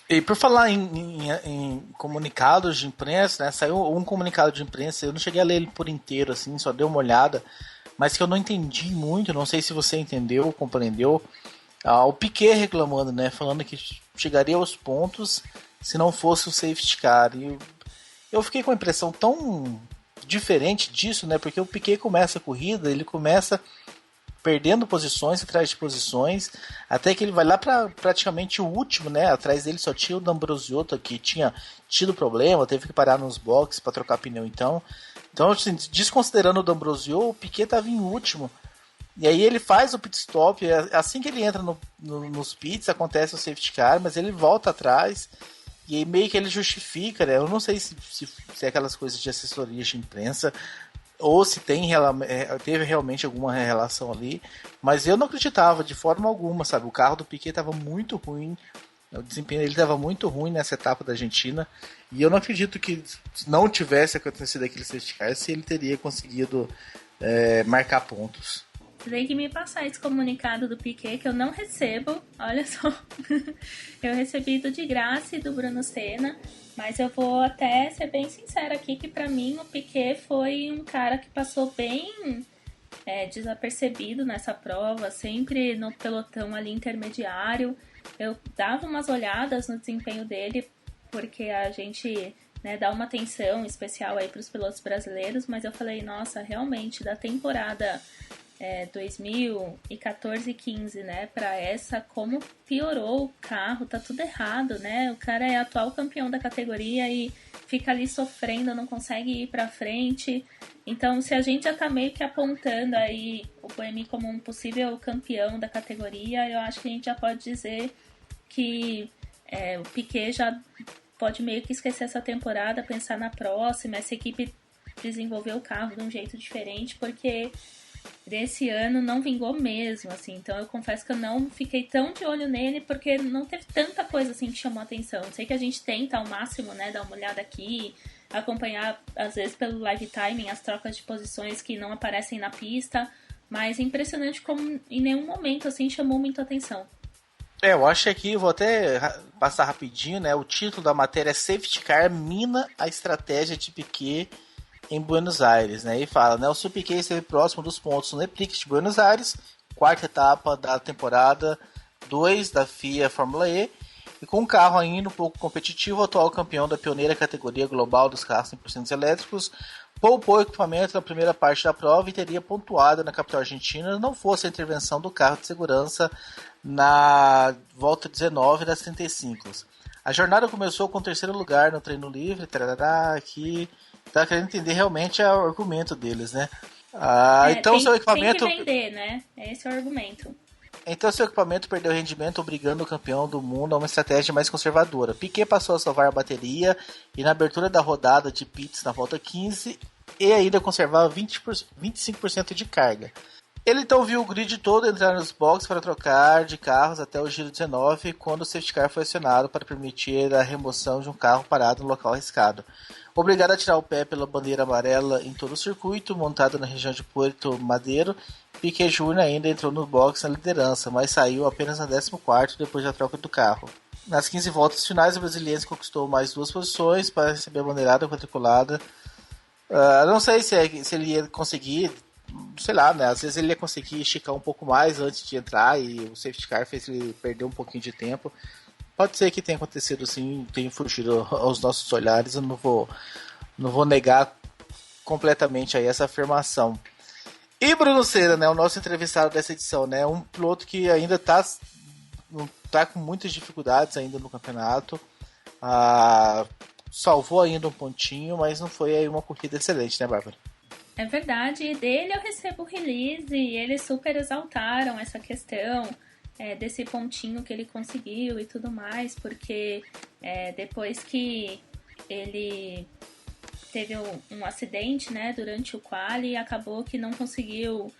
E por falar em comunicados de imprensa, né, saiu um comunicado de imprensa, eu não cheguei a ler ele por inteiro, assim, só dei uma olhada, mas que eu não entendi muito, não sei se você entendeu, compreendeu. O Piquet reclamando, né, falando que chegaria aos pontos se não fosse o safety car. E eu fiquei com a impressão tão diferente disso, né, porque o Piquet começa a corrida, ele começa perdendo posições atrás de posições, até que ele vai lá para praticamente o último, né? Atrás dele só tinha o D'Ambrosio, que tinha tido problema, teve que parar nos boxes para trocar pneu então, assim, desconsiderando o D'Ambrosio, o Piquet estava em último, e aí ele faz o pit stop, assim que ele entra nos pits, acontece o safety car, mas ele volta atrás, e aí meio que ele justifica, né? Eu não sei se é aquelas coisas de assessoria de imprensa, ou se teve realmente alguma relação ali, mas eu não acreditava de forma alguma, sabe? O carro do Piquet estava muito ruim, o desempenho dele estava muito ruim nessa etapa da Argentina, e eu não acredito que não tivesse acontecido aquele safety car se ele teria conseguido marcar pontos. Você tem que me passar esse comunicado do Piquet, que eu não recebo, olha só. Eu recebi do Di Grassi e do Bruno Senna, mas eu vou até ser bem sincera aqui que pra mim o Piquet foi um cara que passou bem desapercebido nessa prova, sempre no pelotão ali intermediário. Eu dava umas olhadas no desempenho dele, porque a gente, né, dá uma atenção especial aí para os pilotos brasileiros, mas eu falei, nossa, realmente, da temporada 2014 e 15, né, para essa, como piorou o carro, tá tudo errado, né, o cara é atual campeão da categoria e fica ali sofrendo, não consegue ir para frente. Então, se a gente já tá meio que apontando aí o Buemi como um possível campeão da categoria, eu acho que a gente já pode dizer que o Piquet já pode meio que esquecer essa temporada, pensar na próxima, essa equipe desenvolver o carro de um jeito diferente, porque desse ano não vingou mesmo, assim. Então eu confesso que eu não fiquei tão de olho nele, porque não teve tanta coisa assim que chamou a atenção. Sei que a gente tenta ao máximo, né, dar uma olhada aqui, acompanhar às vezes pelo live timing as trocas de posições que não aparecem na pista, mas é impressionante como em nenhum momento assim chamou muita atenção. Eu acho que aqui, vou até passar rapidinho, né? O título da matéria é Safety Car mina a estratégia de Piquet em Buenos Aires, né? E fala, né? O Piquet esteve próximo dos pontos no Prix de Buenos Aires, quarta etapa da temporada 2 da FIA Fórmula E, e com um carro ainda um pouco competitivo, o atual campeão da pioneira categoria global dos carros 100% elétricos poupou o equipamento na primeira parte da prova e teria pontuado na capital argentina não fosse a intervenção do carro de segurança na volta 19 das 35. A jornada começou com o terceiro lugar no treino livre, aqui tá querendo entender realmente o argumento deles, né? Então seu equipamento tem que vender, né? Esse é o argumento. Então seu equipamento perdeu rendimento, obrigando o campeão do mundo a uma estratégia mais conservadora. Piquet passou a salvar a bateria e na abertura da rodada de pits na volta 15 e ainda conservava 25% de carga. Ele então viu o grid todo entrar nos boxes para trocar de carros até o giro 19, quando o safety car foi acionado para permitir a remoção de um carro parado no local arriscado. Obrigado a tirar o pé pela bandeira amarela em todo o circuito, montado na região de Puerto Madeiro, Piquet Jr. ainda entrou no box na liderança, mas saiu apenas na 14º depois da troca do carro. Nas 15 voltas finais, o brasileiro conquistou mais 2 posições para receber a bandeirada quadriculada. Não sei se ele ia conseguir, sei lá, né? Às vezes ele ia conseguir esticar um pouco mais antes de entrar e o safety car fez ele perder um pouquinho de tempo. Pode ser que tenha acontecido sim, tenha fugido aos nossos olhares, eu não vou negar completamente aí essa afirmação. E Bruno Senna, né, o nosso entrevistado dessa edição, né, um piloto que ainda tá com muitas dificuldades ainda no campeonato, salvou ainda um pontinho, mas não foi aí uma corrida excelente, né, Bárbara? É verdade, dele eu recebo o release e eles super exaltaram essa questão desse pontinho que ele conseguiu e tudo mais, porque depois que ele teve um acidente, né, durante o quali, acabou que não conseguiu,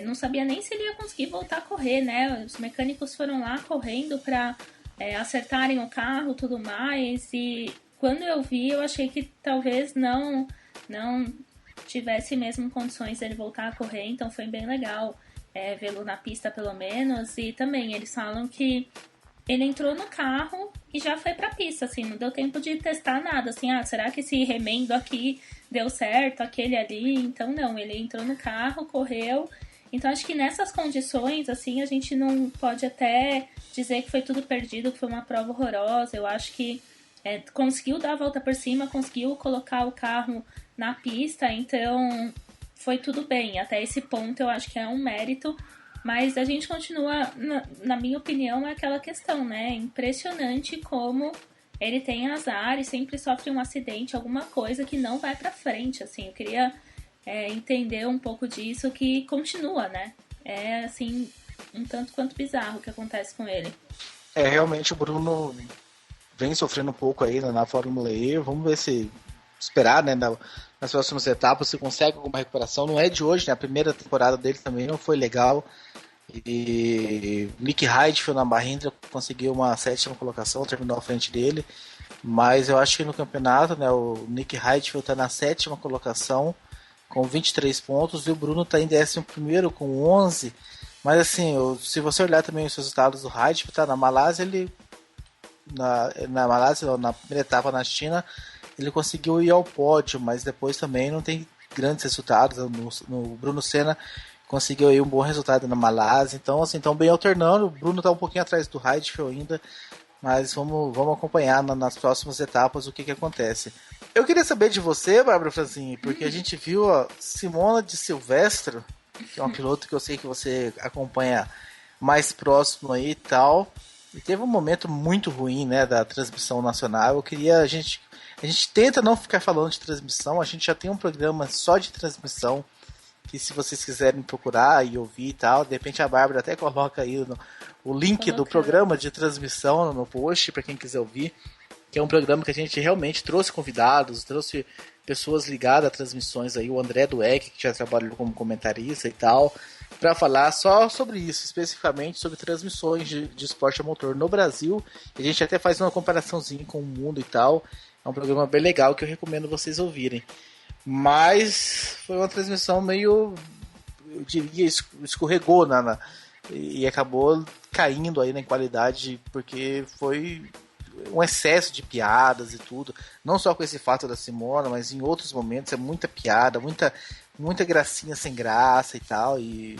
não sabia nem se ele ia conseguir voltar a correr, né, os mecânicos foram lá correndo para acertarem o carro e tudo mais, e quando eu vi, eu achei que talvez não tivesse mesmo condições dele voltar a correr, então foi bem legal vê-lo na pista pelo menos, e também eles falam que ele entrou no carro e já foi pra pista, assim, não deu tempo de testar nada, assim, será que esse remendo aqui deu certo, aquele ali? Então não, ele entrou no carro, correu, então acho que nessas condições, assim, a gente não pode até dizer que foi tudo perdido, que foi uma prova horrorosa, eu acho que conseguiu dar a volta por cima, conseguiu colocar o carro na pista, então foi tudo bem, até esse ponto eu acho que é um mérito, mas a gente continua, na minha opinião, é aquela questão, né, impressionante como ele tem azar e sempre sofre um acidente, alguma coisa que não vai pra frente, assim, eu queria entender um pouco disso, que continua, né, assim, um tanto quanto bizarro o que acontece com ele. Realmente o Bruno vem sofrendo um pouco aí na Fórmula E, vamos ver se esperar, né, nas próximas etapas se consegue alguma recuperação, não é de hoje, né, a primeira temporada dele também não foi legal, e Nick Heidfeld na Mahindra conseguiu uma 7ª colocação, terminou à frente dele, mas eu acho que no campeonato, né, o Nick Heidfeld está na 7ª colocação com 23 pontos e o Bruno está em 11º com 11, mas assim, se você olhar também os resultados do Heidfeld, tá na Malásia, ele na primeira etapa na China, ele conseguiu ir ao pódio, mas depois também não tem grandes resultados. No Bruno Senna conseguiu aí um bom resultado na Malásia. Então, assim, estão bem alternando. O Bruno está um pouquinho atrás do Heidfeld ainda, mas vamos acompanhar nas próximas etapas o que acontece. Eu queria saber de você, Bárbara Franzin, porque a gente viu a Simona de Silvestro, que é um piloto que eu sei que você acompanha mais próximo aí e tal, e teve um momento muito ruim, né, da transmissão nacional. A gente tenta não ficar falando de transmissão, a gente já tem um programa só de transmissão, que se vocês quiserem procurar e ouvir e tal, de repente a Bárbara até coloca aí o link do programa de transmissão no post, para quem quiser ouvir, que é um programa que a gente realmente trouxe convidados, trouxe pessoas ligadas a transmissões aí, o André Dueck, que já trabalhou como comentarista e tal, para falar só sobre isso, especificamente sobre transmissões de esporte a motor no Brasil. A gente até faz uma comparaçãozinha com o mundo e tal. É um programa bem legal que eu recomendo vocês ouvirem. Mas foi uma transmissão meio, eu diria, escorregou e acabou caindo aí na qualidade, porque foi um excesso de piadas e tudo. Não só com esse fato da Simona, mas em outros momentos é muita piada, muita gracinha sem graça e tal, e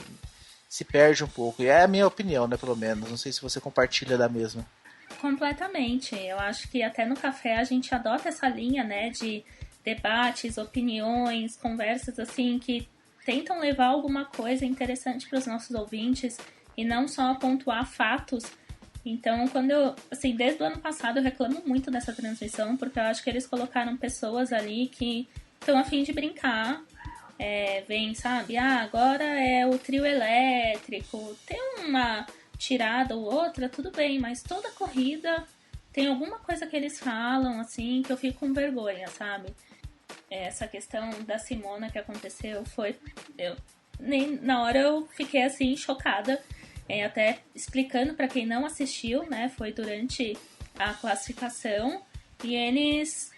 se perde um pouco. E é a minha opinião, né, pelo menos. Não sei se você compartilha da mesma. Completamente. Eu acho que até no café a gente adota essa linha, né, de debates, opiniões, conversas assim que tentam levar alguma coisa interessante para os nossos ouvintes e não só pontuar fatos. Então, desde o ano passado eu reclamo muito dessa transmissão, porque eu acho que eles colocaram pessoas ali que estão a fim de brincar, vem, sabe, agora é o trio elétrico, tem uma tirada ou outra, tudo bem, mas toda corrida tem alguma coisa que eles falam, assim, que eu fico com vergonha, sabe? Essa questão da Simona que aconteceu na hora eu fiquei, assim, chocada, até explicando para quem não assistiu, né, foi durante a classificação, e eles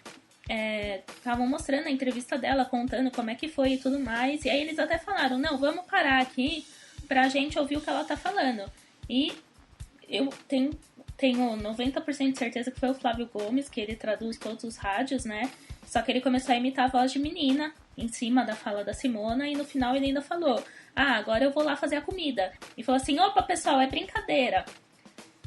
estavam mostrando a entrevista dela, contando como é que foi e tudo mais, e aí eles até falaram, não, vamos parar aqui pra gente ouvir o que ela tá falando. E eu tenho 90% de certeza que foi o Flávio Gomes, que ele traduz todos os rádios, né? Só que ele começou a imitar a voz de menina em cima da fala da Simona, e no final ele ainda falou, agora eu vou lá fazer a comida. E falou assim, opa, pessoal, é brincadeira.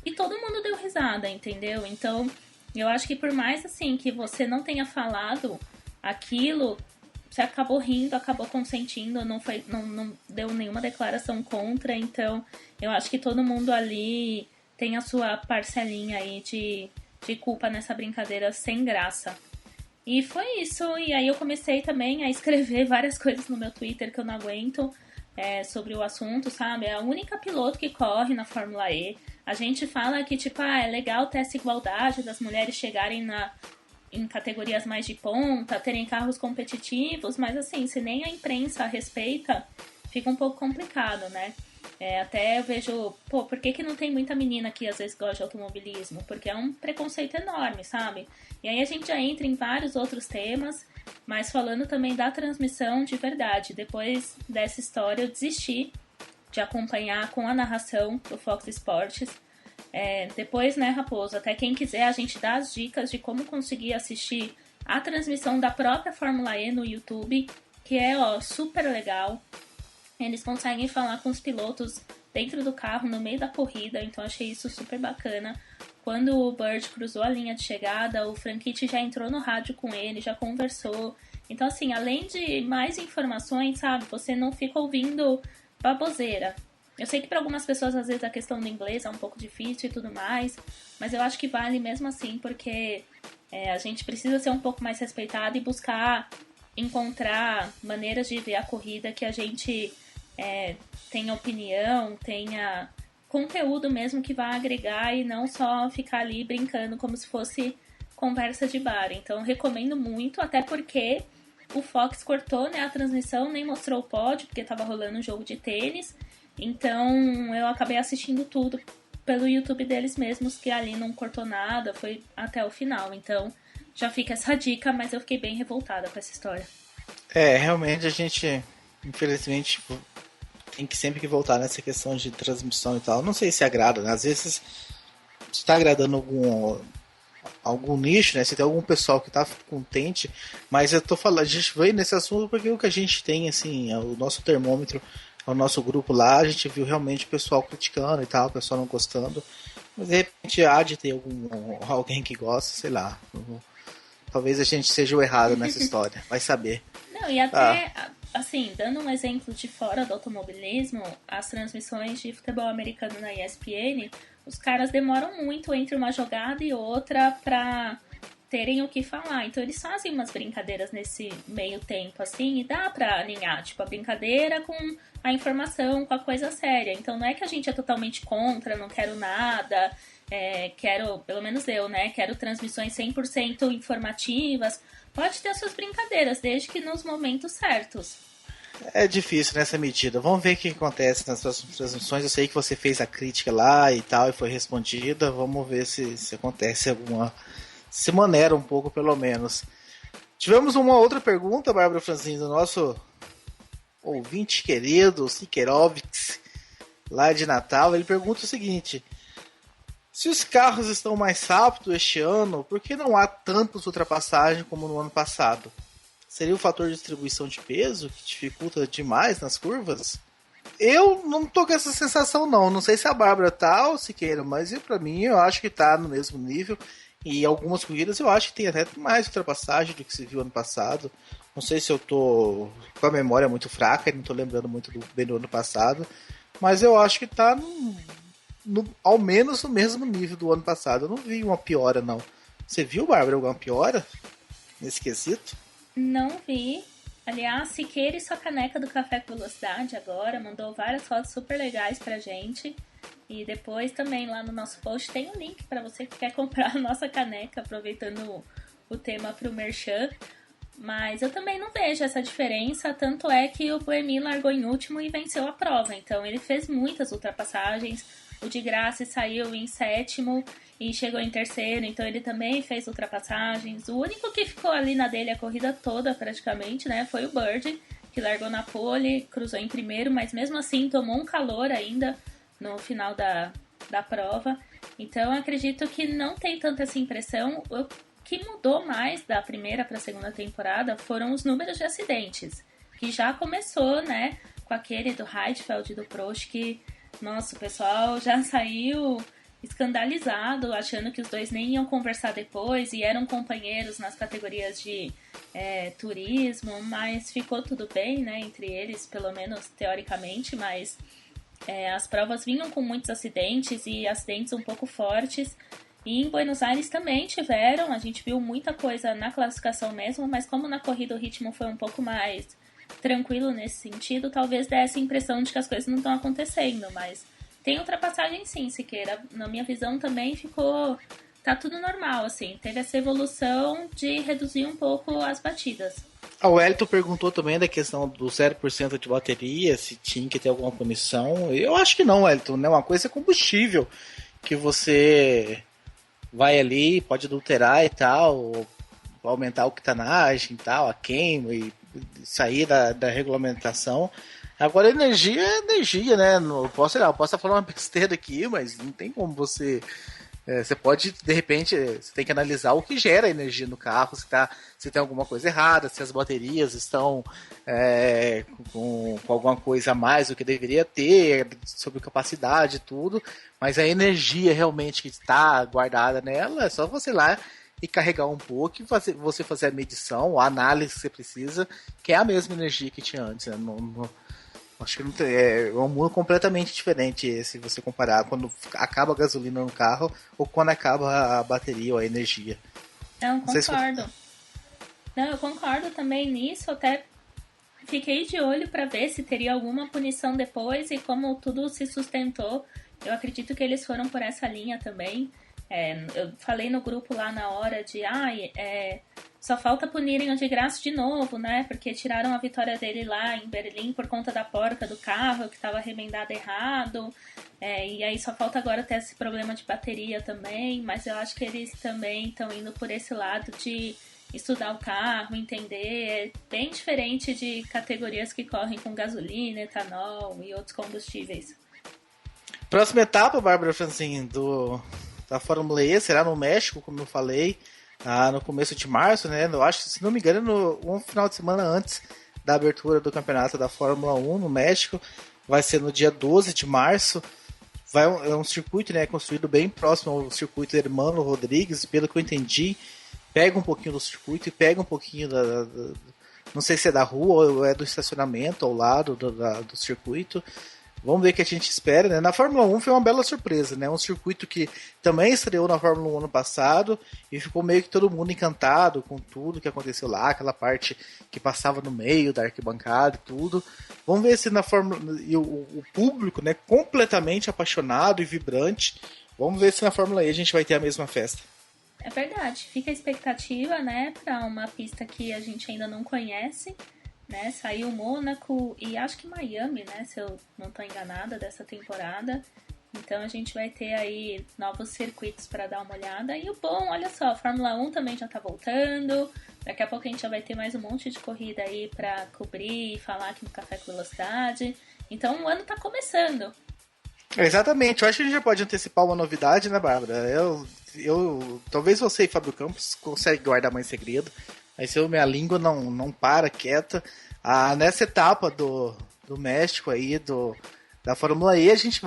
E todo mundo deu risada, entendeu? Então, eu acho que por mais, assim, que você não tenha falado aquilo, você acabou rindo, acabou consentindo, não deu nenhuma declaração contra. Então, eu acho que todo mundo ali tem a sua parcelinha aí de culpa nessa brincadeira sem graça. E foi isso. E aí eu comecei também a escrever várias coisas no meu Twitter que eu não aguento sobre o assunto, sabe? É a única piloto que corre na Fórmula E. A gente fala que, tipo, é legal ter essa igualdade das mulheres chegarem em categorias mais de ponta, terem carros competitivos, mas assim, se nem a imprensa respeita, fica um pouco complicado, né? Até eu vejo, por que não tem muita menina que às vezes gosta de automobilismo? Porque é um preconceito enorme, sabe? E aí a gente já entra em vários outros temas, mas falando também da transmissão de verdade. Depois dessa história eu desisti de acompanhar com a narração do Fox Sports. Depois, né, Raposo, até quem quiser a gente dá as dicas de como conseguir assistir a transmissão da própria Fórmula E no YouTube, que é super legal. Eles conseguem falar com os pilotos dentro do carro, no meio da corrida, então achei isso super bacana. Quando o Bird cruzou a linha de chegada, o Franchitti já entrou no rádio com ele, já conversou. Então, assim, além de mais informações, sabe, você não fica ouvindo baboseira. Eu sei que para algumas pessoas, às vezes, a questão do inglês é um pouco difícil e tudo mais, mas eu acho que vale mesmo assim, porque a gente precisa ser um pouco mais respeitado e buscar encontrar maneiras de ver a corrida que a gente tenha opinião, tenha conteúdo mesmo que vá agregar e não só ficar ali brincando como se fosse conversa de bar. Então, recomendo muito, até porque o Fox cortou, né, a transmissão, nem mostrou o pódio, porque estava rolando um jogo de tênis. Então, eu acabei assistindo tudo pelo YouTube deles mesmos, que ali não cortou nada, foi até o final. Então, já fica essa dica, mas eu fiquei bem revoltada com essa história. Realmente a gente, infelizmente, tem que sempre que voltar nessa questão de transmissão e tal. Não sei se agrada, né? Às vezes está agradando algum nicho, né? Se tem algum pessoal que tá contente, mas eu tô falando, a gente veio nesse assunto porque o que a gente tem, assim, é o nosso termômetro, é o nosso grupo lá, a gente viu realmente o pessoal criticando e tal, o pessoal não gostando, mas de repente há de ter alguém que gosta, sei lá. Talvez a gente seja o errado nessa história, vai saber. Não, e até, assim, dando um exemplo de fora do automobilismo, as transmissões de futebol americano na ESPN, os caras demoram muito entre uma jogada e outra pra terem o que falar. Então eles fazem umas brincadeiras nesse meio tempo, assim, e dá pra alinhar, tipo, a brincadeira com a informação, com a coisa séria. Então não é que a gente é totalmente contra, não quero nada, quero, pelo menos eu, né, quero transmissões 100% informativas. Pode ter as suas brincadeiras, desde que nos momentos certos. É difícil nessa medida. Vamos ver o que acontece nas próximas transmissões. Eu sei que você fez a crítica lá e tal, e foi respondida. Vamos ver se acontece alguma... Se maneira um pouco, pelo menos. Tivemos uma outra pergunta, Bárbara Franzin, do nosso ouvinte querido, Siqueirovics, lá de Natal. Ele pergunta o seguinte: se os carros estão mais rápidos este ano, por que não há tantas ultrapassagens como no ano passado? Seria o fator de distribuição de peso que dificulta demais nas curvas? Eu não tô com essa sensação, não. Não sei se a Bárbara tá ou Siqueira, mas pra mim eu acho que tá no mesmo nível. E algumas corridas eu acho que tem até mais ultrapassagem do que se viu ano passado. Não sei se eu tô com a memória muito fraca e não tô lembrando muito bem do ano passado. Mas eu acho que tá ao menos no mesmo nível do ano passado. Eu não vi uma piora, não. Você viu, Bárbara, alguma piora nesse quesito? Não vi. Aliás, Siqueira e sua caneca do Café com Velocidade agora mandou várias fotos super legais pra gente. E depois também lá no nosso post tem um link para você que quer comprar a nossa caneca, aproveitando o tema pro Merchan. Mas eu também não vejo essa diferença, tanto é que o Buemi largou em último e venceu a prova. Então ele fez muitas ultrapassagens. O de Graça saiu em sétimo e chegou em terceiro, então ele também fez ultrapassagens. O único que ficou ali na dele a corrida toda, praticamente, né, foi o Bird, que largou na pole, cruzou em primeiro, mas mesmo assim tomou um calor ainda no final da prova. Então eu acredito que não tem tanta essa impressão. O que mudou mais da primeira para a segunda temporada foram os números de acidentes, que já começou, né, com aquele do Heidfeld e do Prost, que, nossa, o pessoal já saiu escandalizado, achando que os dois nem iam conversar depois e eram companheiros nas categorias de turismo, mas ficou tudo bem, né, entre eles, pelo menos teoricamente, mas as provas vinham com muitos acidentes e acidentes um pouco fortes, e em Buenos Aires também tiveram, a gente viu muita coisa na classificação mesmo, mas como na corrida o ritmo foi um pouco mais tranquilo nesse sentido, talvez dê essa impressão de que as coisas não estão acontecendo, mas tem ultrapassagem sim, Siqueira. Na minha visão também tá tudo normal, assim. Teve essa evolução de reduzir um pouco as batidas. O Elton perguntou também da questão do 0% de bateria, se tinha que ter alguma punição. Eu acho que não, Elton, né? Uma coisa é combustível, que você vai ali, pode adulterar e tal, aumentar a octanagem e tal, a queima e sair da regulamentação. Agora, energia é energia, né? Eu posso estar falando uma besteira aqui, mas não tem como você... você pode, de repente, você tem que analisar o que gera energia no carro, se tem alguma coisa errada, se as baterias estão com alguma coisa a mais do que deveria ter, sobre capacidade e tudo, mas a energia realmente que está guardada nela, é só você ir lá e carregar um pouco e você fazer a medição, a análise que você precisa, que é a mesma energia que tinha antes, né? Acho que não tem, é um mundo completamente diferente se você comparar quando acaba a gasolina no carro ou quando acaba a bateria ou a energia. Não, concordo. Não, eu concordo também nisso, até fiquei de olho para ver se teria alguma punição depois e como tudo se sustentou, eu acredito que eles foram por essa linha também. Eu falei no grupo lá na hora de só falta punirem o de Graça de novo, né? Porque tiraram a vitória dele lá em Berlim por conta da porca do carro, que estava remendado errado. E aí só falta agora ter esse problema de bateria também. Mas eu acho que eles também estão indo por esse lado de estudar o carro, entender. É bem diferente de categorias que correm com gasolina, etanol e outros combustíveis. Próxima etapa, Bárbara Franzin, da Fórmula E será no México, como eu falei, no começo de março, né? Eu acho, se não me engano, um final de semana antes da abertura do campeonato da Fórmula 1 no México. Vai ser no dia 12 de março. É um circuito, né, construído bem próximo ao circuito Hermano Rodrigues, pelo que eu entendi, pega um pouquinho do circuito e pega um pouquinho não sei se é da rua ou é do estacionamento ao lado do circuito. Vamos ver o que a gente espera, né? Na Fórmula 1 foi uma bela surpresa, né? Um circuito que também estreou na Fórmula 1 ano passado e ficou meio que todo mundo encantado com tudo que aconteceu lá, aquela parte que passava no meio da arquibancada e tudo. Vamos ver se na Fórmula e o público, né, completamente apaixonado e vibrante. Vamos ver se na Fórmula E a gente vai ter a mesma festa. É verdade, fica a expectativa, né, para uma pista que a gente ainda não conhece, né? Saiu Mônaco e acho que Miami, né, se eu não estou enganada, dessa temporada. Então a gente vai ter aí novos circuitos para dar uma olhada. E o bom, olha só, a Fórmula 1 também já tá voltando. Daqui a pouco a gente já vai ter mais um monte de corrida aí para cobrir e falar aqui no Café com Velocidade. Então o ano tá começando. Exatamente, eu acho que a gente já pode antecipar uma novidade, né, Bárbara? Talvez você e Fábio Campos conseguem guardar mais segredo, mas minha língua não para quieta. Nessa etapa do México aí, da Fórmula E, a gente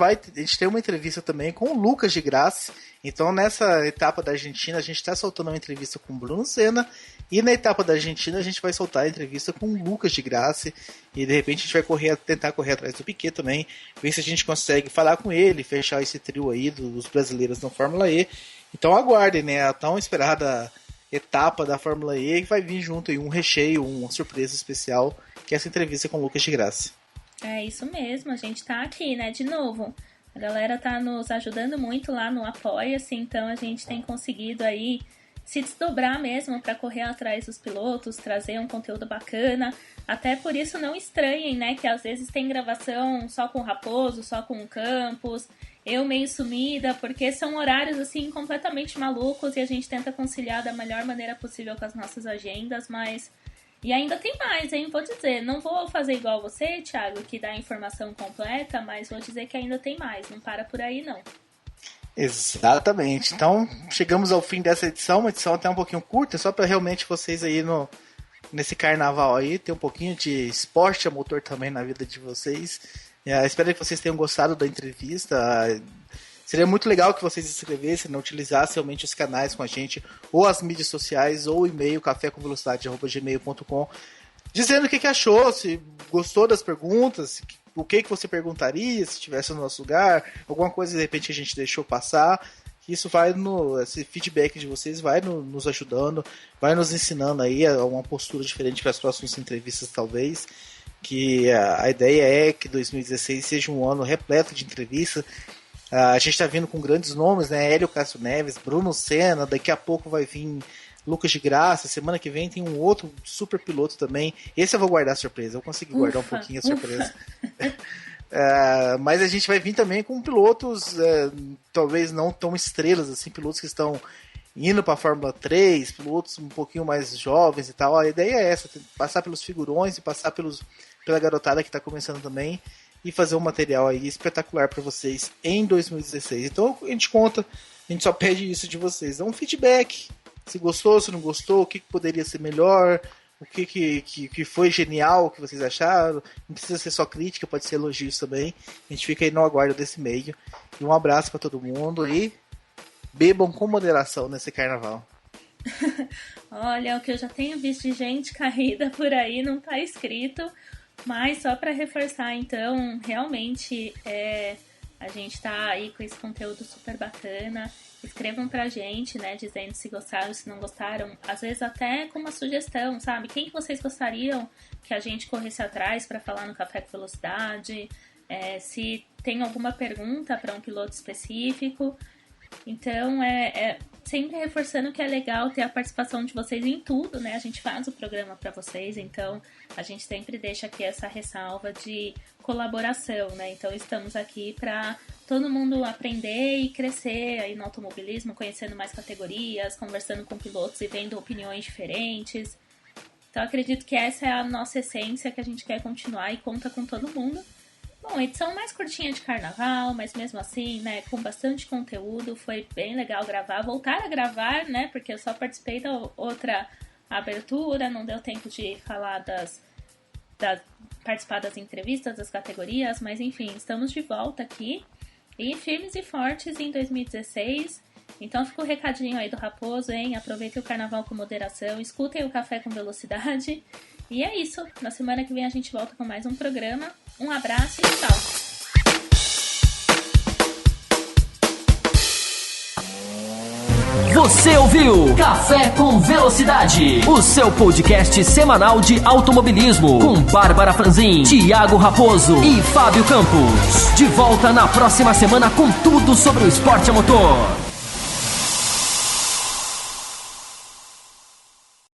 tem uma entrevista também com o Lucas de Grassi. Então, nessa etapa da Argentina, a gente está soltando uma entrevista com o Bruno Senna. E na etapa da Argentina, a gente vai soltar a entrevista com o Lucas de Grassi. E de repente a gente vai tentar correr atrás do Piquet também. Ver se a gente consegue falar com ele, fechar esse trio aí dos brasileiros na Fórmula E. Então aguardem, né? A tão esperada etapa da Fórmula E, que vai vir junto aí um recheio, uma surpresa especial, que é essa entrevista com o Lucas de Grassi. É isso mesmo, a gente tá aqui, né, de novo. A galera tá nos ajudando muito lá no Apoia-se, então a gente tem conseguido aí se desdobrar mesmo para correr atrás dos pilotos, trazer um conteúdo bacana. Até por isso não estranhem, né, que às vezes tem gravação só com o Raposo, só com o Campos, eu meio sumida, porque são horários assim completamente malucos e a gente tenta conciliar da melhor maneira possível com as nossas agendas, mas... E ainda tem mais, hein? Vou dizer, não vou fazer igual você, Thiago, que dá a informação completa, mas vou dizer que ainda tem mais, não para por aí não. Exatamente. Então, chegamos ao fim dessa edição, uma edição até um pouquinho curta, só para realmente vocês aí nesse carnaval aí, ter um pouquinho de esporte a motor também na vida de vocês. Espero que vocês tenham gostado da entrevista. Seria muito legal que vocês escrevessem, né, utilizassem realmente os canais com a gente, ou as mídias sociais, ou o e-mail cafécomvelocidade@gmail.com, dizendo o que achou, se gostou das perguntas, o que você perguntaria se estivesse no nosso lugar, alguma coisa de repente que a gente deixou passar. Isso esse feedback de vocês vai nos ajudando, vai nos ensinando aí a uma postura diferente para as próximas entrevistas, talvez. Que a ideia é que 2016 seja um ano repleto de entrevistas. A gente está vindo com grandes nomes, né? Hélio Castro Neves, Bruno Senna, daqui a pouco vai vir Lucas de Graça, semana que vem tem um outro super piloto também. Esse eu vou guardar a surpresa, eu consegui guardar um pouquinho a surpresa. Mas a gente vai vir também com pilotos, talvez não tão estrelas, assim, pilotos que estão indo para a Fórmula 3, pilotos um pouquinho mais jovens e tal. A ideia é essa, passar pelos figurões e passar pela garotada que está começando também, e fazer um material aí espetacular para vocês em 2016. Então a gente só pede isso de vocês. Dá um feedback, se gostou, se não gostou, o que poderia ser melhor, o que foi genial, o que vocês acharam. Não precisa ser só crítica, pode ser elogios também. A gente fica aí no aguardo desse meio. E um abraço para todo mundo e bebam com moderação nesse carnaval. Olha, o que eu já tenho visto de gente caída por aí não tá escrito. Mas só para reforçar, então, realmente a gente tá aí com esse conteúdo super bacana. Escrevam pra gente, né, dizendo se gostaram, se não gostaram. Às vezes até com uma sugestão, sabe? Quem que vocês gostariam que a gente corresse atrás para falar no Café com Velocidade? Se tem alguma pergunta para um piloto específico. Então, sempre reforçando que é legal ter a participação de vocês em tudo, né? A gente faz o programa para vocês, então a gente sempre deixa aqui essa ressalva de colaboração, né? Então, estamos aqui para todo mundo aprender e crescer aí no automobilismo, conhecendo mais categorias, conversando com pilotos e vendo opiniões diferentes. Então, acredito que essa é a nossa essência que a gente quer continuar e conta com todo mundo. Bom, edição mais curtinha de carnaval, mas mesmo assim, né, com bastante conteúdo, foi bem legal gravar, voltar a gravar, né, porque eu só participei da outra abertura, não deu tempo de falar participar das entrevistas, das categorias, mas enfim, estamos de volta aqui, e firmes e fortes em 2016, então fica o recadinho aí do Raposo, hein, aproveitem o carnaval com moderação, escutem o Café com Velocidade, e é isso, na semana que vem a gente volta com mais um programa, um abraço e tchau! Você ouviu Café com Velocidade, o seu podcast semanal de automobilismo, com Bárbara Franzin, Thiago Raposo e Fábio Campos. De volta na próxima semana com tudo sobre o esporte a motor.